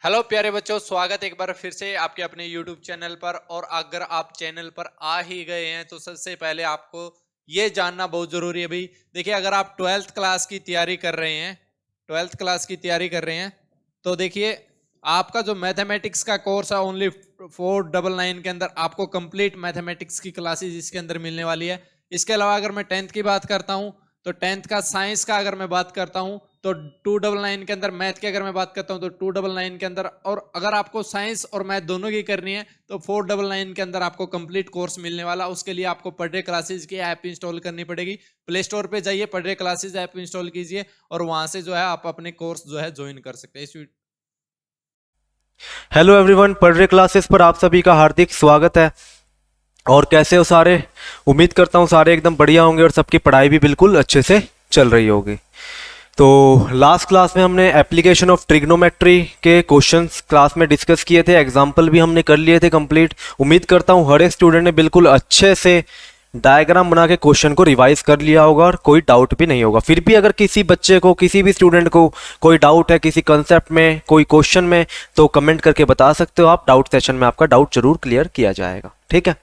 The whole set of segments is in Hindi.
हेलो प्यारे बच्चों, स्वागत है एक बार फिर से आपके अपने YouTube चैनल पर। और अगर आप चैनल पर आ ही गए हैं तो सबसे पहले आपको ये जानना बहुत जरूरी है भाई। देखिए, अगर आप 12th क्लास की तैयारी कर रहे हैं, 12th क्लास की तैयारी कर रहे हैं तो देखिए, आपका जो मैथमेटिक्स का कोर्स है ओनली 499 के अंदर आपको कंप्लीट मैथमेटिक्स की क्लासेस इसके अंदर मिलने वाली है। इसके अलावा अगर मैं 10th की बात करता हूं तो 10th का साइंस का अगर मैं बात करता हूं तो 299 के अंदर, मैथ की अगर मैं बात करता हूं तो 299 के अंदर, और अगर आपको साइंस और मैथ दोनों की करनी है तो 499 के अंदर आपको कंप्लीट कोर्स मिलने वाला। उसके लिए आपको पढ़े क्लासेस की ऐप इंस्टॉल करनी पड़ेगी। प्ले स्टोर पे जाइए, पढ़े क्लासेस ऐप इंस्टॉल कीजिए और वहां से जो है आप अपने कोर्स जो है ज्वाइन कर सकते हैं। हेलो एवरीवन, पढ़ क्लासेस पर आप सभी का हार्दिक स्वागत है। और कैसे हो सारे? उम्मीद करता हूँ सारे एकदम बढ़िया होंगे और सबकी पढ़ाई भी बिल्कुल अच्छे से चल रही होगी। तो लास्ट क्लास में हमने एप्लीकेशन ऑफ ट्रिग्नोमेट्री के क्वेश्चंस क्लास में डिस्कस किए थे, एग्जाम्पल भी हमने कर लिए थे कंप्लीट। उम्मीद करता हूँ हर एक स्टूडेंट ने बिल्कुल अच्छे से डायग्राम बना के क्वेश्चन को रिवाइज कर लिया होगा और कोई डाउट भी नहीं होगा। फिर भी अगर किसी बच्चे को, किसी भी स्टूडेंट को कोई डाउट है किसी कंसेप्ट में, कोई क्वेश्चन में, तो कमेंट करके बता सकते हो आप। डाउट सेशन में आपका डाउट जरूर क्लियर किया जाएगा, ठीक है।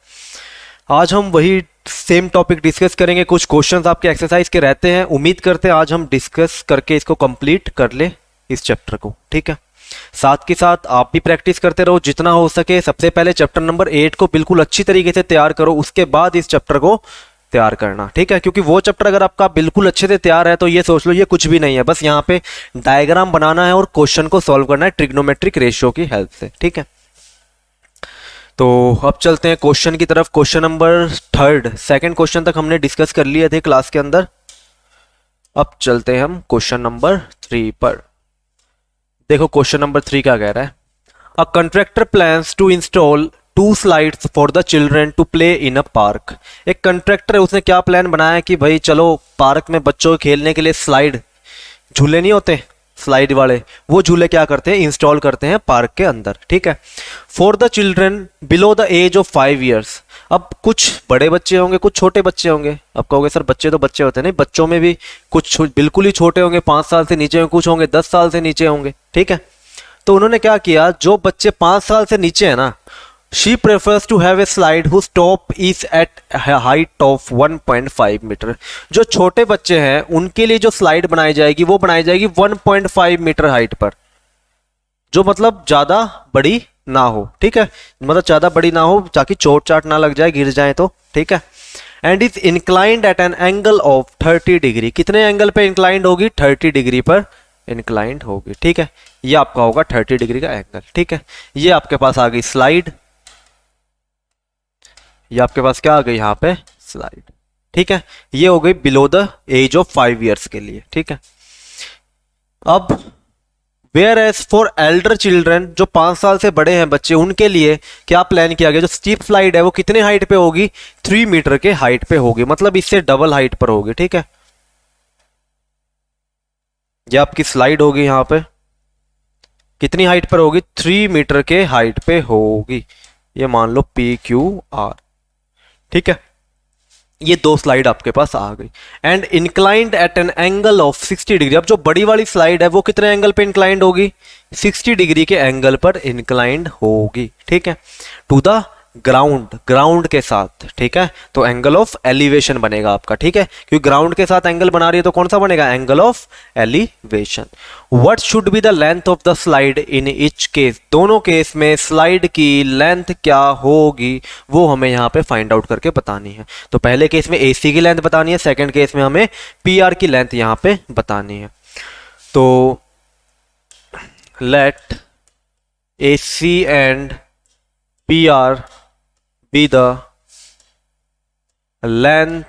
आज हम वही सेम टॉपिक डिस्कस करेंगे। कुछ क्वेश्चंस आपके एक्सरसाइज के रहते हैं, उम्मीद करते हैं आज हम डिस्कस करके इसको कंप्लीट कर ले इस चैप्टर को, ठीक है। साथ के साथ आप भी प्रैक्टिस करते रहो जितना हो सके। सबसे पहले चैप्टर नंबर 8 को बिल्कुल अच्छी तरीके से तैयार करो, उसके बाद इस चैप्टर को तैयार करना, ठीक है। क्योंकि वो चैप्टर अगर आपका बिल्कुल अच्छे से तैयार है तो ये सोच लो ये कुछ भी नहीं है, बस यहाँ पे डायग्राम बनाना है और क्वेश्चन को सॉल्व करना है ट्रिग्नोमेट्रिक रेशियो की हेल्प से, ठीक है। तो अब चलते हैं क्वेश्चन की तरफ। क्वेश्चन नंबर 3, सेकंड क्वेश्चन तक हमने डिस्कस कर लिए थे क्लास के अंदर। अब चलते हैं हम क्वेश्चन नंबर 3 पर। देखो क्वेश्चन नंबर 3 क्या कह रहा है। A contractor plans to install 2 slides for the children to play in a park. एक कंट्रैक्टर है, उसने क्या प्लान बनाया कि भाई चलो पार्क में बच्चों के खेलने के लिए स्लाइड, झूले नहीं होते स्लाइड वाले, वो झूले क्या करते हैं, इंस्टॉल करते हैं पार्क के अंदर, ठीक है। For the children below the age of 5 years. अब कुछ बड़े बच्चे होंगे, कुछ छोटे बच्चे होंगे। अब कहोगे सर बच्चे तो बच्चे होते हैं, नहीं, बच्चों में भी कुछ बिल्कुल ही छोटे होंगे, 5 साल से नीचे होंगे, कुछ होंगे 10 साल से नीचे होंगे, ठीक है। तो उन्होंने क्या किया, जो बच्चे 5 साल से नीचे है ना, she prefers to have a slide whose top is at height of 1.5 metre. जो छोटे बच्चे हैं उनके लिए जो स्लाइड बनाई जाएगी वो बनाई जाएगी 1.5 मीटर हाइट पर, जो मतलब ज्यादा बड़ी ना हो, ठीक है। मतलब ज्यादा बड़ी ना हो ताकि चोट चाट ना लग जाए, गिर जाए तो, ठीक है। And is inclined at an angle of 30 degree. कितने एंगल पे इंक्लाइंड होगी, 30 डिग्री पर इंक्लाइंड होगी, ठीक है। ये आपका होगा 30 डिग्री का एंगल, ठीक है। ये आपके पास आ गई स्लाइड, ये आपके पास क्या आ गई यहाँ पे, स्लाइड, ठीक है। ये हो गई below the age of 5 years के लिए, ठीक है। अब whereas for elder children, जो 5 साल से बड़े हैं बच्चे, उनके लिए क्या प्लान किया गया, जो स्टीप स्लाइड है वो कितने हाइट पे होगी, 3 मीटर के हाइट पे होगी, मतलब इससे डबल हाइट पर होगी, ठीक है। ये आपकी स्लाइड होगी, यहाँ पे कितनी हाइट पर होगी, 3 मीटर के हाइट पे होगी। ये मान लो PQR, ठीक है। ये 2 स्लाइड आपके पास आ गई। And inclined at an angle of 60 degree. अब जो बड़ी वाली स्लाइड है वो कितने एंगल पे इंक्लाइंड होगी, 60 डिग्री के एंगल पर इंक्लाइंड होगी, ठीक है, टू द ग्राउंड, ग्राउंड के साथ, ठीक है। तो एंगल ऑफ एलिवेशन बनेगा आपका, ठीक है, क्योंकि ग्राउंड के साथ एंगल बना रही है तो कौन सा बनेगा, angle of elevation. What should be the length of the slide in each case. दोनों केस में स्लाइड की लेंथ क्या होगी वो हमें यहाँ पे फाइंड आउट करके बतानी है। तो पहले केस में AC की लेंथ बतानी है, सेकंड केस में हमें PR की लेंथ यहाँ पे बतानी है। तो let AC and PR be the length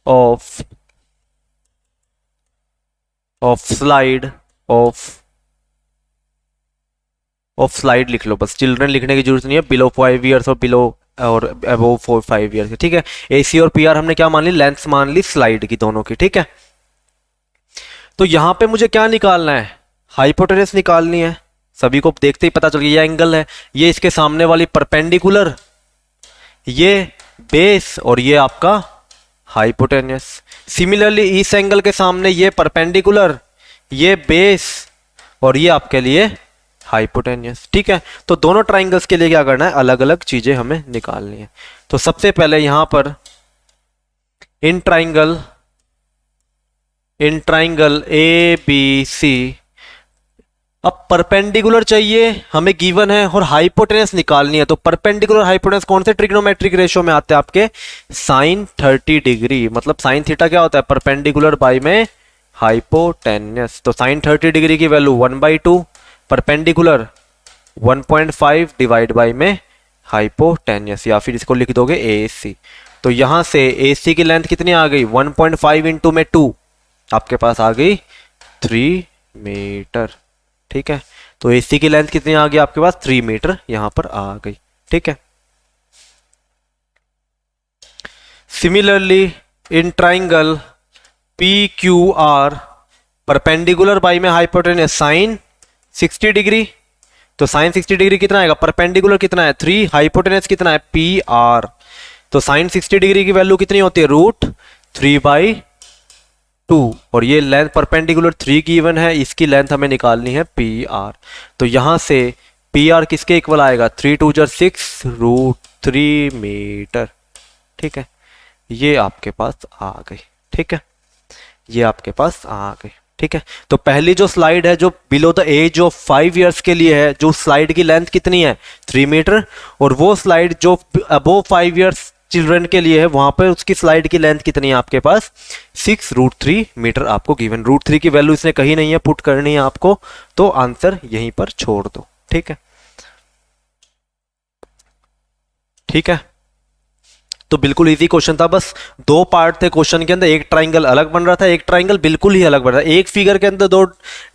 of slide of slide लिख लो, बस चिल्ड्रन लिखने की जरूरत नहीं है, बिलो 5 ईयर्स और बिलो और अबव 5 ईयर्स, ठीक है। AC और PR हमने क्या मान ली, लेंथ मान ली स्लाइड की दोनों की, ठीक है। तो यहां पे मुझे क्या निकालना है, हाइपोटेनस निकालनी है। सभी को देखते ही पता चल गया ये एंगल है, ये इसके सामने वाली परपेंडिकुलर, ये बेस और ये आपका हाइपोटेनस। सिमिलरली इस एंगल के सामने ये परपेंडिकुलर, ये बेस और ये आपके लिए हाइपोटेन्यूस। ठीक है, तो दोनों ट्राइंगल्स के लिए क्या करना है, अलग अलग चीजें हमें निकालनी है। तो सबसे पहले यहां पर in triangle A B C, अब परपेंडिकुलर चाहिए हमें गिवन है और हाइपोटेनस निकालनी है। तो परपेंडिकुलर हाइपोटेनस कौन से ट्रिग्नोमेट्रिक रेशियो में आते हैं आपके, साइन 30 डिग्री। मतलब साइन थीटा क्या होता है, परपेंडिकुलर बाई में हाइपोटेनस। तो साइन 30 डिग्री की वैल्यू 1/2, परपेंडिकुलर 1.5 डिवाइड बाई में हाइपोटेनस, या फिर इसको लिख दोगे ए सी। तो यहां से ए सी की लेंथ कितनी आ गई, 1.5 इंटू में 2 आपके पास आ गई 3 मीटर। ठीक है, तो एसी की लेंथ कितनी आ गई आपके पास, 3 मीटर यहां पर आ गई। ठीक है, similarly in triangle P Q R, perpendicular by में हाइपोटेनस साइन 60 डिग्री। तो साइन 60 डिग्री कितना आएगा, परपेंडिकुलर कितना है 3, हाइपोटेनस कितना है पी आर। तो साइन 60 डिग्री की वैल्यू कितनी होती है, √3/2। और ये लेंथ परपेंडिकुलर 3 गिवन है, इसकी लेंथ हमें निकालनी है पी आर। तो यहां से पी आर किसके इक्वल आएगा, 3 2 6 √3 मीटर। ठीक है, ये आपके पास आ गई। ठीक है, ये आपके पास आ गई। ठीक है, तो पहली जो स्लाइड है जो below the age of 5 years के लिए है, जो स्लाइड की लेंथ कितनी है 3 मीटर, और वो स्लाइड जो अबोव 5 इयर्स चिल्ड्रन के लिए है, वहां पर उसकी स्लाइड की लेंथ कितनी है आपके पास 6 √3 मीटर आपको गिवन। √3 की वैल्यू इसने कही नहीं है, पुट करनी है आपको, तो आंसर यहीं पर छोड़ दो। ठीक है, ठीक है, तो बिल्कुल इजी क्वेश्चन था। बस 2 पार्ट थे क्वेश्चन के अंदर, एक ट्राइंगल अलग बन रहा था, एक ट्राइंगल बिल्कुल ही अलग बन रहा था। एक फिगर के अंदर 2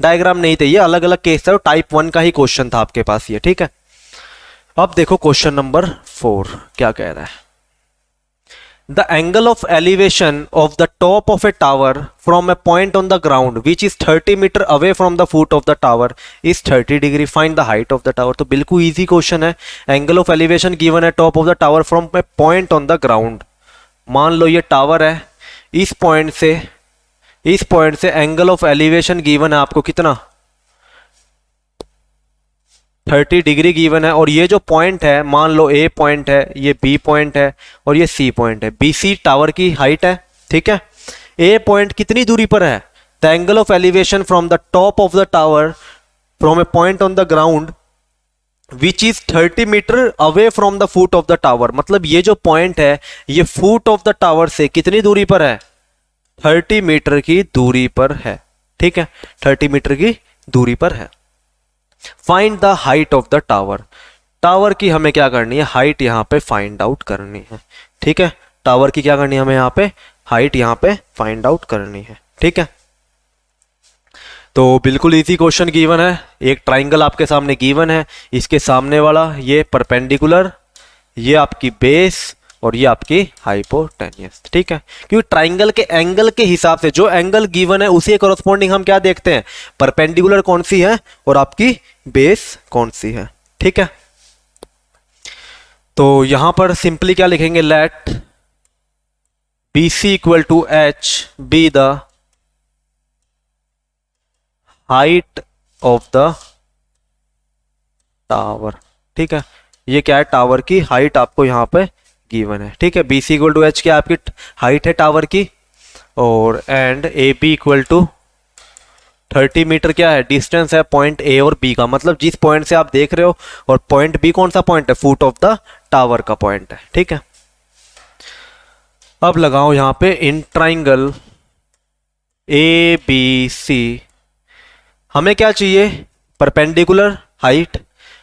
डायग्राम नहीं थे, ये अलग अलग केस था, टाइप 1 का ही क्वेश्चन था आपके पास ये। ठीक है, अब देखो क्वेश्चन नंबर 4 क्या कह रहा है। The angle of elevation of the top of a tower from a point on the ground which is 30 meter away from the foot of the tower is 30 degree. Find the height of the tower. तो बिल्कुल इजी क्वेश्चन है। एंगल ऑफ एलिवेशन गिवन है top of the tower from a point on the ground. मान लो ये टावर है, इस पॉइंट से एंगल ऑफ एलिवेशन गिवन है आपको कितना 30 डिग्री गिवन है। और ये जो पॉइंट है, मान लो ए पॉइंट है, ये बी पॉइंट है और ये सी पॉइंट है। बी सी टावर की हाइट है। ठीक है, ए पॉइंट कितनी दूरी पर है, the angle of elevation from the top of the tower from a point on the ground which is 30 metre away from the foot of the tower. मतलब ये जो पॉइंट है ये फुट ऑफ द टावर से कितनी दूरी पर है, 30 मीटर की दूरी पर है। ठीक है, 30 मीटर की दूरी पर है। Find the height of the tower. Tower की हमें क्या करनी है, हाइट यहां पे फाइंड आउट करनी है। ठीक है, टावर की क्या करनी है हमें यहां पे, हाइट यहां पे फाइंड आउट करनी है। ठीक है, तो बिल्कुल इजी क्वेश्चन गिवन है। एक ट्राइंगल आपके सामने गिवन है, इसके सामने वाला ये परपेंडिकुलर, ये आपकी बेस और ये आपकी हाइपोटेन्यूस। ठीक है, क्योंकि ट्राइंगल के एंगल के हिसाब से जो एंगल गिवन है उसी कॉरस्पॉन्डिंग हम क्या देखते हैं, परपेंडिकुलर कौन सी है और आपकी बेस कौन सी है। ठीक है, तो यहां पर सिंपली क्या लिखेंगे, let B C equal to H be the height of the tower. ठीक है, ये क्या है, टावर की हाइट आपको यहां पे गिवन है। ठीक है, B C equal to H क्या आपकी हाइट है टावर की, और and A B equal to 30 metre क्या है, डिस्टेंस है पॉइंट ए और बी का। मतलब जिस पॉइंट से आप देख रहे हो, और पॉइंट बी कौन सा पॉइंट है, फुट ऑफ द टावर का पॉइंट है। ठीक है, अब लगाओ यहां पे in triangle A B C हमें क्या चाहिए, परपेंडिकुलर हाइट,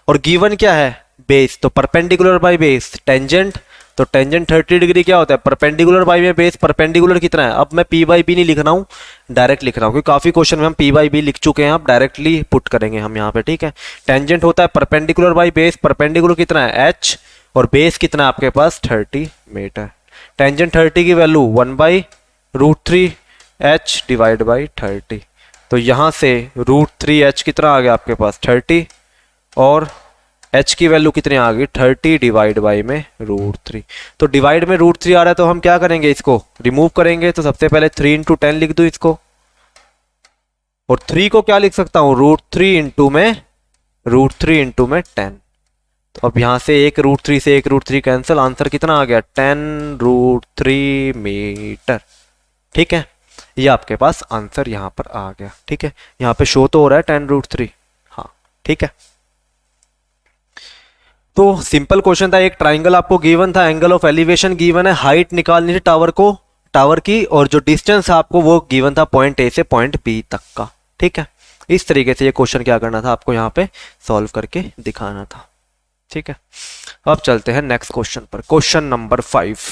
और गिवन क्या है बेस। तो परपेंडिकुलर बाय बेस टेंजेंट, तो टेंजेंट 30 डिग्री क्या होता है, परपेंडिकुलर बाय में बेस। परपेंडिकुलर कितना है, अब मैं पी बाई बी नहीं लिख रहा हूँ, डायरेक्ट लिख रहा हूँ, क्योंकि काफी क्वेश्चन में हम पी बाई बी लिख चुके हैं, अब डायरेक्टली पुट करेंगे हम यहाँ पे। ठीक है, टेंजेंट होता है परपेंडिकुलर बाय बेस, परपेंडिकुलर कितना है एच, और बेस कितना है आपके पास 30 मीटर। टेंजेंट 30 की वैल्यू 1/√3 एच डिवाइड बाई 30। तो यहां से √3 एच कितना आ गया आपके पास 30, और h की वैल्यू कितनी आ गई 30 डिवाइड बाई में √3। तो डिवाइड में √3 आ रहा है, तो हम क्या करेंगे, इसको रिमूव करेंगे। तो सबसे पहले 3 × 10 लिख दो इसको, और 3 को क्या लिख सकता हूं, √3 इंटू में √3 इंटू में 10। तो अब यहाँ से एक √3 से एक √3 कैंसिल, आंसर कितना आ गया 10√3 मीटर। ठीक है, ये आपके पास आंसर यहाँ पर आ गया। ठीक है, यहाँ पे शो तो हो रहा है 10√3। हाँ ठीक है, तो सिंपल क्वेश्चन था। एक ट्राइंगल आपको गिवन था, एंगल ऑफ एलिवेशन गिवन है, हाइट निकालनी थी टावर की, और जो डिस्टेंस आपको वो गिवन था पॉइंट ए से पॉइंट बी तक का। ठीक है, इस तरीके से ये क्वेश्चन क्या करना था आपको यहाँ पे सॉल्व करके दिखाना था। ठीक है, अब चलते हैं नेक्स्ट क्वेश्चन पर। Question number 5।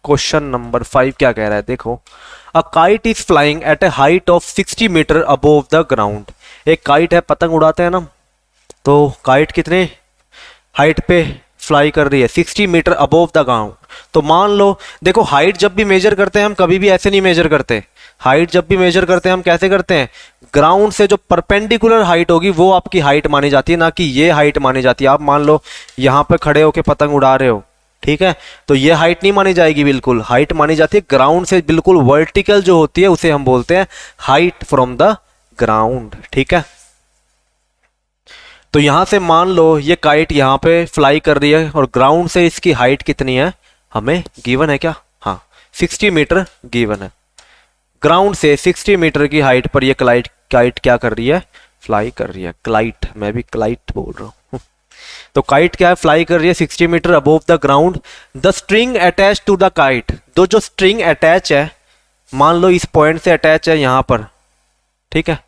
क्वेश्चन नंबर 5 क्या कह रहा है, देखो। A kite is flying at a height of 60 metre above the ground. एक काइट है, पतंग उड़ाते हैं ना, तो काइट कितने हाइट पे फ्लाई कर रही है, 60 मीटर अबोव द ग्राउंड। तो मान लो, देखो हाइट जब भी मेजर करते हैं हम कभी भी ऐसे नहीं मेजर करते। हाइट जब भी मेजर करते हैं हम कैसे करते हैं, ग्राउंड से जो परपेंडिकुलर हाइट होगी वो आपकी हाइट मानी जाती है, ना कि ये हाइट मानी जाती है। आप मान लो यहाँ पे खड़े होके पतंग उड़ा रहे हो, ठीक है, तो ये हाइट नहीं मानी जाएगी, बिल्कुल हाइट मानी जाती है ग्राउंड से बिल्कुल वर्टिकल जो होती है, उसे हम बोलते हैं हाइट फ्रॉम द ग्राउंड। ठीक है, तो यहां से मान लो ये काइट यहाँ पे फ्लाई कर रही है और ग्राउंड से इसकी हाइट कितनी है हमें गिवन है क्या, हाँ 60 मीटर गिवन है। ग्राउंड से 60 मीटर की हाइट पर ये काइट क्या कर रही है, फ्लाई कर रही है। क्लाइट, मैं भी क्लाइट बोल रहा हूँ। तो काइट क्या है, फ्लाई कर रही है 60 metre above the ground. The string attach to the kite, तो जो स्ट्रिंग अटैच है, मान लो इस पॉइंट से अटैच है यहां पर। ठीक है,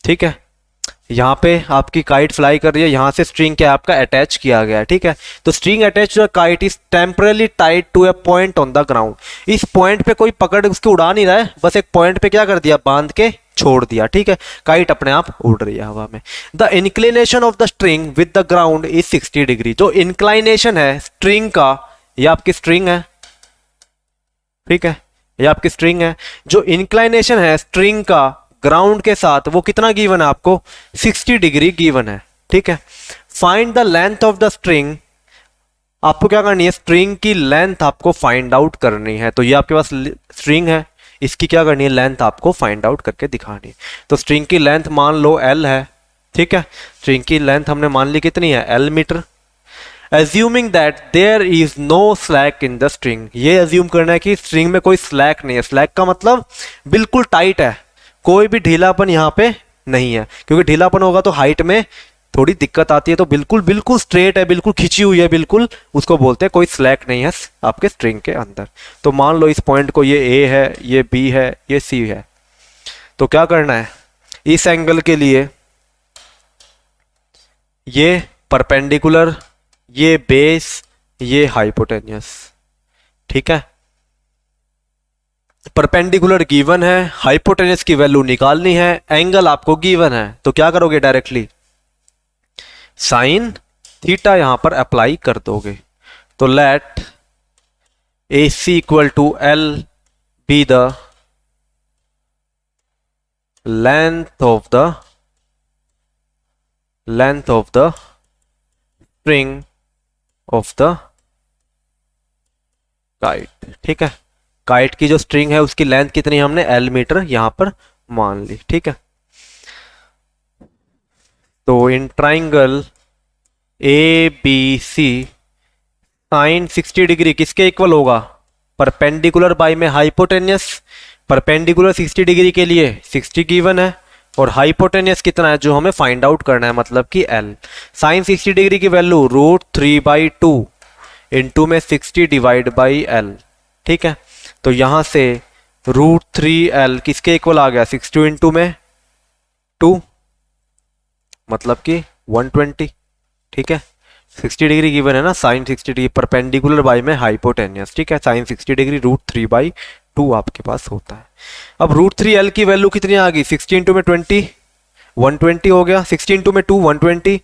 ठीक है, यहाँ पे आपकी काइट फ्लाई कर रही है, यहाँ से स्ट्रिंग क्या आपका अटैच किया गया है। ठीक है, तो string attach to kite is temporarily tied to a point on the ground. इस पॉइंट पे कोई पकड़ उसकी उड़ा नहीं रहा है, बस एक पॉइंट पे क्या कर दिया, बांध के छोड़ दिया। ठीक है, काइट अपने आप उड़ रही है हवा में। The inclination of the string with the ground is 60 degree. जो इंक्लाइनेशन है स्ट्रिंग का, ये आपकी स्ट्रिंग है, ठीक है, ये आपकी स्ट्रिंग है। जो इंक्लाइनेशन है स्ट्रिंग का ग्राउंड के साथ वो कितना गिवन है आपको, 60 डिग्री गिवन है। ठीक है, find the length of the string. आपको क्या करनी है, स्ट्रिंग की लेंथ आपको फाइंड आउट करनी है। तो ये आपके पास स्ट्रिंग है, इसकी क्या करनी है, लेंथ आपको फाइंड आउट करके दिखानी है। तो स्ट्रिंग की लेंथ मान लो L है। ठीक है, स्ट्रिंग की लेंथ हमने मान ली कितनी है, L metre. Assuming that there is no slack in the string, ये एज्यूम करना है कि स्ट्रिंग में कोई स्लैक नहीं है। स्लैक का मतलब बिल्कुल टाइट है, कोई भी ढीलापन यहाँ पे नहीं है, क्योंकि ढीलापन होगा तो हाइट में थोड़ी दिक्कत आती है। तो बिल्कुल बिल्कुल स्ट्रेट है, बिल्कुल खिंची हुई है, बिल्कुल उसको बोलते हैं कोई स्लैक नहीं है आपके स्ट्रिंग के अंदर। तो मान लो इस पॉइंट को ये A है, ये B है, ये C है। तो क्या करना है, इस एंगल के लिए ये परपेंडिकुलर, ये बेस, ये हाइपोटेन्यूस। ठीक है, परपेंडिकुलर गिवन है, हाइपोटेन्यूस की वैल्यू निकालनी है, एंगल आपको गिवन है, तो क्या करोगे, डायरेक्टली साइन थीटा यहां पर अप्लाई कर दोगे। तो let AC equal to L be the length of the string of the kite. ठीक है, काइट की जो स्ट्रिंग है उसकी लेंथ कितनी है, हमने L मीटर यहां पर मान ली। ठीक है, तो in triangle ABC sine 60 degree किसके इक्वल होगा, परपेंडिकुलर बाय में हाइपोटेन्यूस। परपेंडिकुलर 60 डिग्री के लिए 60 गिवन है, और हाइपोटेन्यूस कितना है जो हमें फाइंड आउट करना है, मतलब कि L। साइन 60 डिग्री की वैल्यू √3/2 इंटू में 60 डिवाइड बाई L। ठीक है, तो यहां से √3L किसके इक्वल आ गया, 60 इंटू में 2, मतलब कि 120। ठीक है, 60 डिग्री गिवन है ना, साइन 60 डिग्री परपेंडिकुलर बाय में हाइपोटेन्यूस। ठीक है, साइन 60 डिग्री √3/2 आपके पास होता है। अब √3L की वैल्यू कितनी आ गई, 60 इंटू में 20, 120 हो गया। 60 इंटू में 2, 120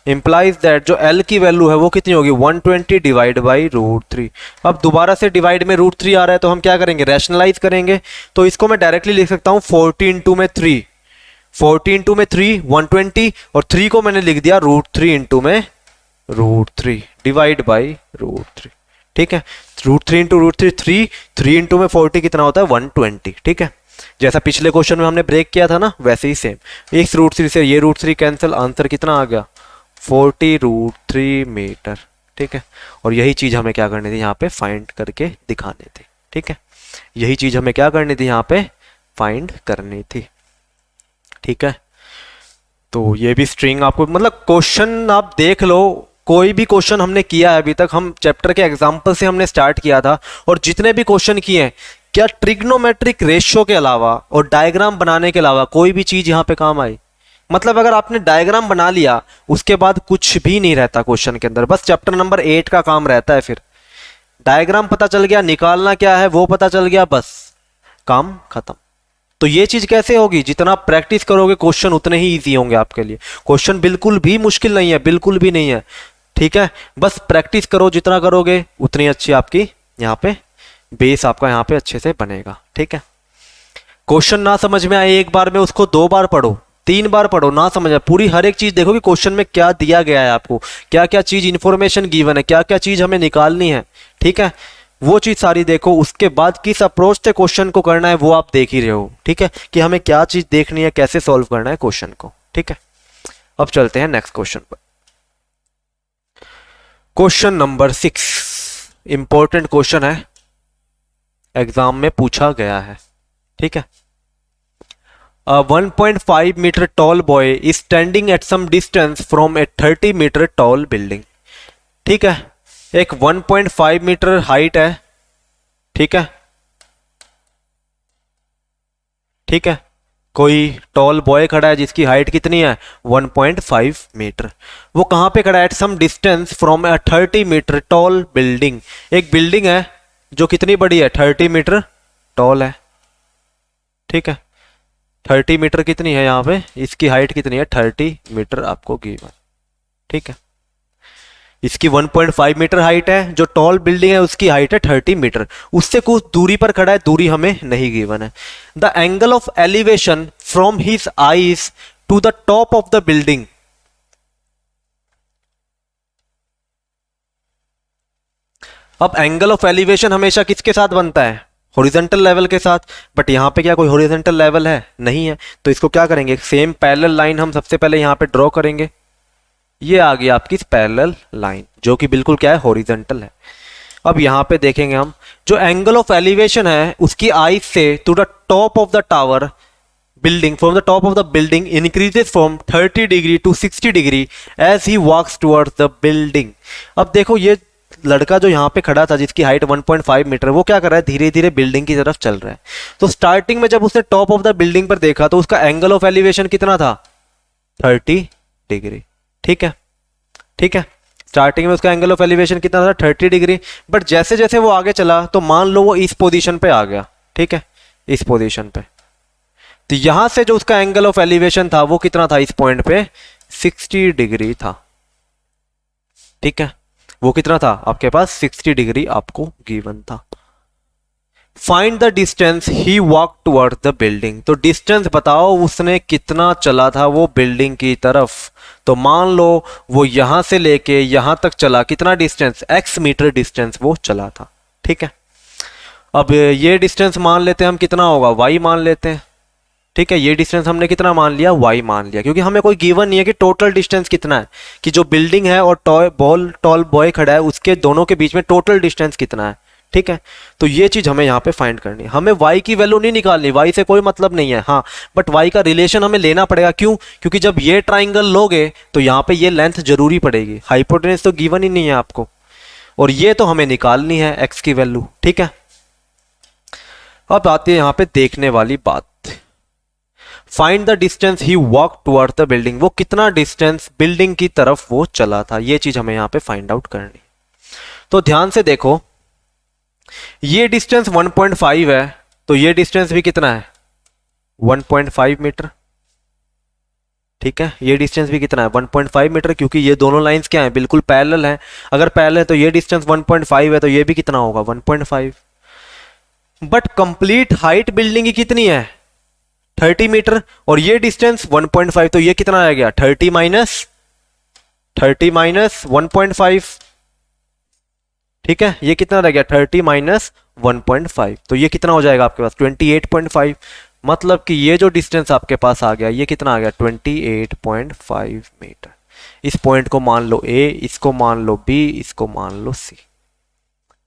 इंप्लाइज दैट जो L की वैल्यू है वो कितनी होगी, 120 डिवाइड बाई √3। अब दोबारा से डिवाइड में √3 आ रहा है, तो हम क्या करेंगे, रैशनलाइज करेंगे। तो इसको मैं डायरेक्टली लिख सकता हूँ 40 इंटू में 3, 40 इंटू में 3 120, और 3 को मैंने लिख दिया √3 इंटू में √3 डिवाइड बाई √3। ठीक है, √3 इंटू √3 3 इंटू में 40 कितना होता है, 120। ठीक है, जैसा पिछले क्वेश्चन में हमने ब्रेक किया था ना, वैसे ही सेम। इस रूट 3 से ये रूट 3 कैंसिल, आंसर कितना आ गया 40√3 मीटर। ठीक है, और यही चीज़ हमें क्या करनी थी यहाँ पे फाइंड करके दिखानी थी। ठीक है, यही चीज़ हमें क्या करनी थी यहाँ पे फाइंड करनी थी। ठीक है, तो ये भी स्ट्रिंग आपको मतलब क्वेश्चन आप देख लो, कोई भी क्वेश्चन हमने किया है अभी तक, हम चैप्टर के एग्जाम्पल से हमने स्टार्ट किया था, और जितने भी क्वेश्चन किए हैं, क्या ट्रिग्नोमेट्रिक रेशियो के अलावा और डायग्राम बनाने के अलावा कोई भी चीज़ यहाँ पे काम आई? मतलब अगर आपने डायग्राम बना लिया उसके बाद कुछ भी नहीं रहता क्वेश्चन के अंदर, बस चैप्टर नंबर 8 का काम रहता है। फिर डायग्राम पता चल गया, निकालना क्या है वो पता चल गया, बस काम खत्म। तो ये चीज कैसे होगी? जितना आप प्रैक्टिस करोगे क्वेश्चन उतने ही इजी होंगे आपके लिए। क्वेश्चन बिल्कुल भी मुश्किल नहीं है, बिल्कुल भी नहीं है। ठीक है, बस प्रैक्टिस करो, जितना करोगे उतनी अच्छी आपकी यहाँ पे बेस आपका यहाँ पे अच्छे से बनेगा। ठीक है, क्वेश्चन ना समझ में आए एक बार में उसको 2 बार पढ़ो, 3 बार पढ़ो, ना समझ आए पूरी हर एक चीज देखो कि क्वेश्चन में क्या दिया गया है आपको, क्या क्या चीज इंफॉर्मेशन गिवन है, क्या क्या चीज हमें निकालनी है। ठीक है, वो चीज सारी देखो, उसके बाद किस अप्रोच से क्वेश्चन को करना है वो आप देख ही रहे हो। ठीक है, कि हमें क्या चीज देखनी है, कैसे सॉल्व करना है क्वेश्चन को। ठीक है, अब चलते हैं नेक्स्ट क्वेश्चन पर। क्वेश्चन नंबर 6 इंपॉर्टेंट क्वेश्चन है, एग्जाम में पूछा गया है। ठीक है, A 1.5 meter tall boy is standing at some distance from a 30 meter tall building. ठीक है, एक 1.5 मीटर हाइट है। ठीक है, ठीक है, कोई टॉल बॉय खड़ा है जिसकी हाइट कितनी है 1.5 मीटर। वो कहां पे खड़ा है? At some distance from a 30 metre tall building. एक बिल्डिंग है जो कितनी बड़ी है 30 मीटर टॉल है। ठीक है, 30 मीटर कितनी है यहाँ पे, इसकी हाइट कितनी है 30 मीटर आपको गिवन। ठीक है, इसकी 1.5 मीटर हाइट है, जो टॉल बिल्डिंग है उसकी हाइट है 30 मीटर, उससे कुछ दूरी पर खड़ा है, दूरी हमें नहीं गिवन है। The angle of elevation from his eyes to the top of the building. अब एंगल ऑफ एलिवेशन हमेशा किसके साथ बनता है? हॉरिजॉन्टल लेवल के साथ, बट यहाँ पे क्या कोई हॉरिजॉन्टल लेवल है? नहीं है। तो इसको क्या करेंगे, सेम पैरेलल लाइन हम सबसे पहले यहाँ पे ड्रॉ करेंगे। ये आ गई आपकी पैरेलल लाइन जो कि बिल्कुल क्या है हॉरिजॉन्टल है। अब यहाँ पे देखेंगे हम, जो एंगल ऑफ एलिवेशन है उसकी आइज से to the top of the tower building, from the top of the building increases from 30 degree to 60 degree as he walks towards the building. अब देखो ये लड़का जो यहाँ पे खड़ा था जिसकी हाइट 1.5 मीटर, वो क्या कर रहा है, धीरे धीरे बिल्डिंग की तरफ चल रहा है। तो स्टार्टिंग में जब उसने टॉप ऑफ द बिल्डिंग पर देखा तो उसका एंगल ऑफ एलिवेशन कितना था 30 डिग्री। ठीक है, ठीक है, स्टार्टिंग में उसका एंगल ऑफ एलिवेशन कितना था 30 डिग्री। बट जैसे जैसे वो आगे चला तो मान लो वो इस पोजीशन पे आ गया। ठीक है, इस पोजीशन पे, तो यहां से जो उसका एंगल ऑफ एलिवेशन था वो कितना था इस पॉइंट पे 60 डिग्री था। ठीक है, वो कितना था आपके पास 60 डिग्री आपको गिवन था। Find the distance he walk toward the building. तो डिस्टेंस बताओ उसने कितना चला था वो बिल्डिंग की तरफ। तो मान लो वो यहां से लेके यहां तक चला, कितना डिस्टेंस x मीटर डिस्टेंस वो चला था। ठीक है, अब ये डिस्टेंस मान लेते हैं हम, कितना होगा y मान लेते हैं। ठीक है, ये डिस्टेंस हमने कितना मान लिया y मान लिया, क्योंकि हमें कोई गिवन नहीं है कि टोटल डिस्टेंस कितना है, कि जो बिल्डिंग है और टॉल बॉय खड़ा है उसके दोनों के बीच में टोटल डिस्टेंस कितना है। ठीक है, तो ये चीज हमें यहाँ पे फाइंड करनी है। हमें y की वैल्यू नहीं निकालनी, y से कोई मतलब नहीं है, हाँ, बट y का रिलेशन हमें लेना पड़ेगा। क्यों? क्योंकि जब ये ट्राइंगल लोगे तो यहाँ पे ये लेंथ जरूरी पड़ेगी। हाइपोटेनस तो गिवन ही नहीं है आपको, और ये तो हमें निकालनी है x की वैल्यू। ठीक है, अब आती है यहाँ पे देखने वाली बात, find the distance he walk toward the building. वो कितना डिस्टेंस बिल्डिंग की तरफ वो चला था, ये चीज हमें यहाँ पे फाइंड आउट करनी। तो ध्यान से देखो, ये डिस्टेंस 1.5 है, तो ये डिस्टेंस भी कितना है 1.5 मीटर। ठीक है, ये डिस्टेंस भी कितना है 1.5 मीटर, क्योंकि ये दोनों लाइंस क्या है बिल्कुल पैरेलल हैं। अगर पैरेलल है तो ये डिस्टेंस 1.5 है, तो ये भी कितना होगा 1.5। बट कंप्लीट हाइट बिल्डिंग की कितनी है 30 मीटर, और ये डिस्टेंस 1.5, तो ये कितना आ गया 30 माइनस 1.5। ठीक है, ये कितना रह गया 30 माइनस 1.5, तो ये कितना हो जाएगा आपके पास 28.5। मतलब कि ये जो डिस्टेंस आपके पास आ गया, ये कितना आ गया 28.5 मीटर। इस पॉइंट को मान लो ए, इसको मान लो बी, इसको मान लो सी।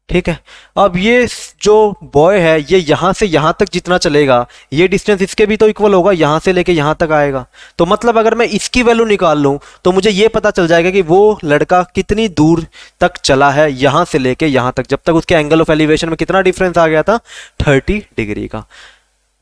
ठीक है। अब ये जो बॉय है ये यहां से यहां तक जितना चलेगा, ये डिस्टेंस इसके भी तो इक्वल होगा, यहां से लेके यहां तक आएगा। तो मतलब अगर मैं इसकी वैल्यू निकाल लूं तो मुझे ये पता चल जाएगा कि वो लड़का कितनी दूर तक चला है यहां से लेके यहां तक, जब तक उसके एंगल ऑफ एलिवेशन में कितना डिफरेंस आ गया था, 30 डिग्री का।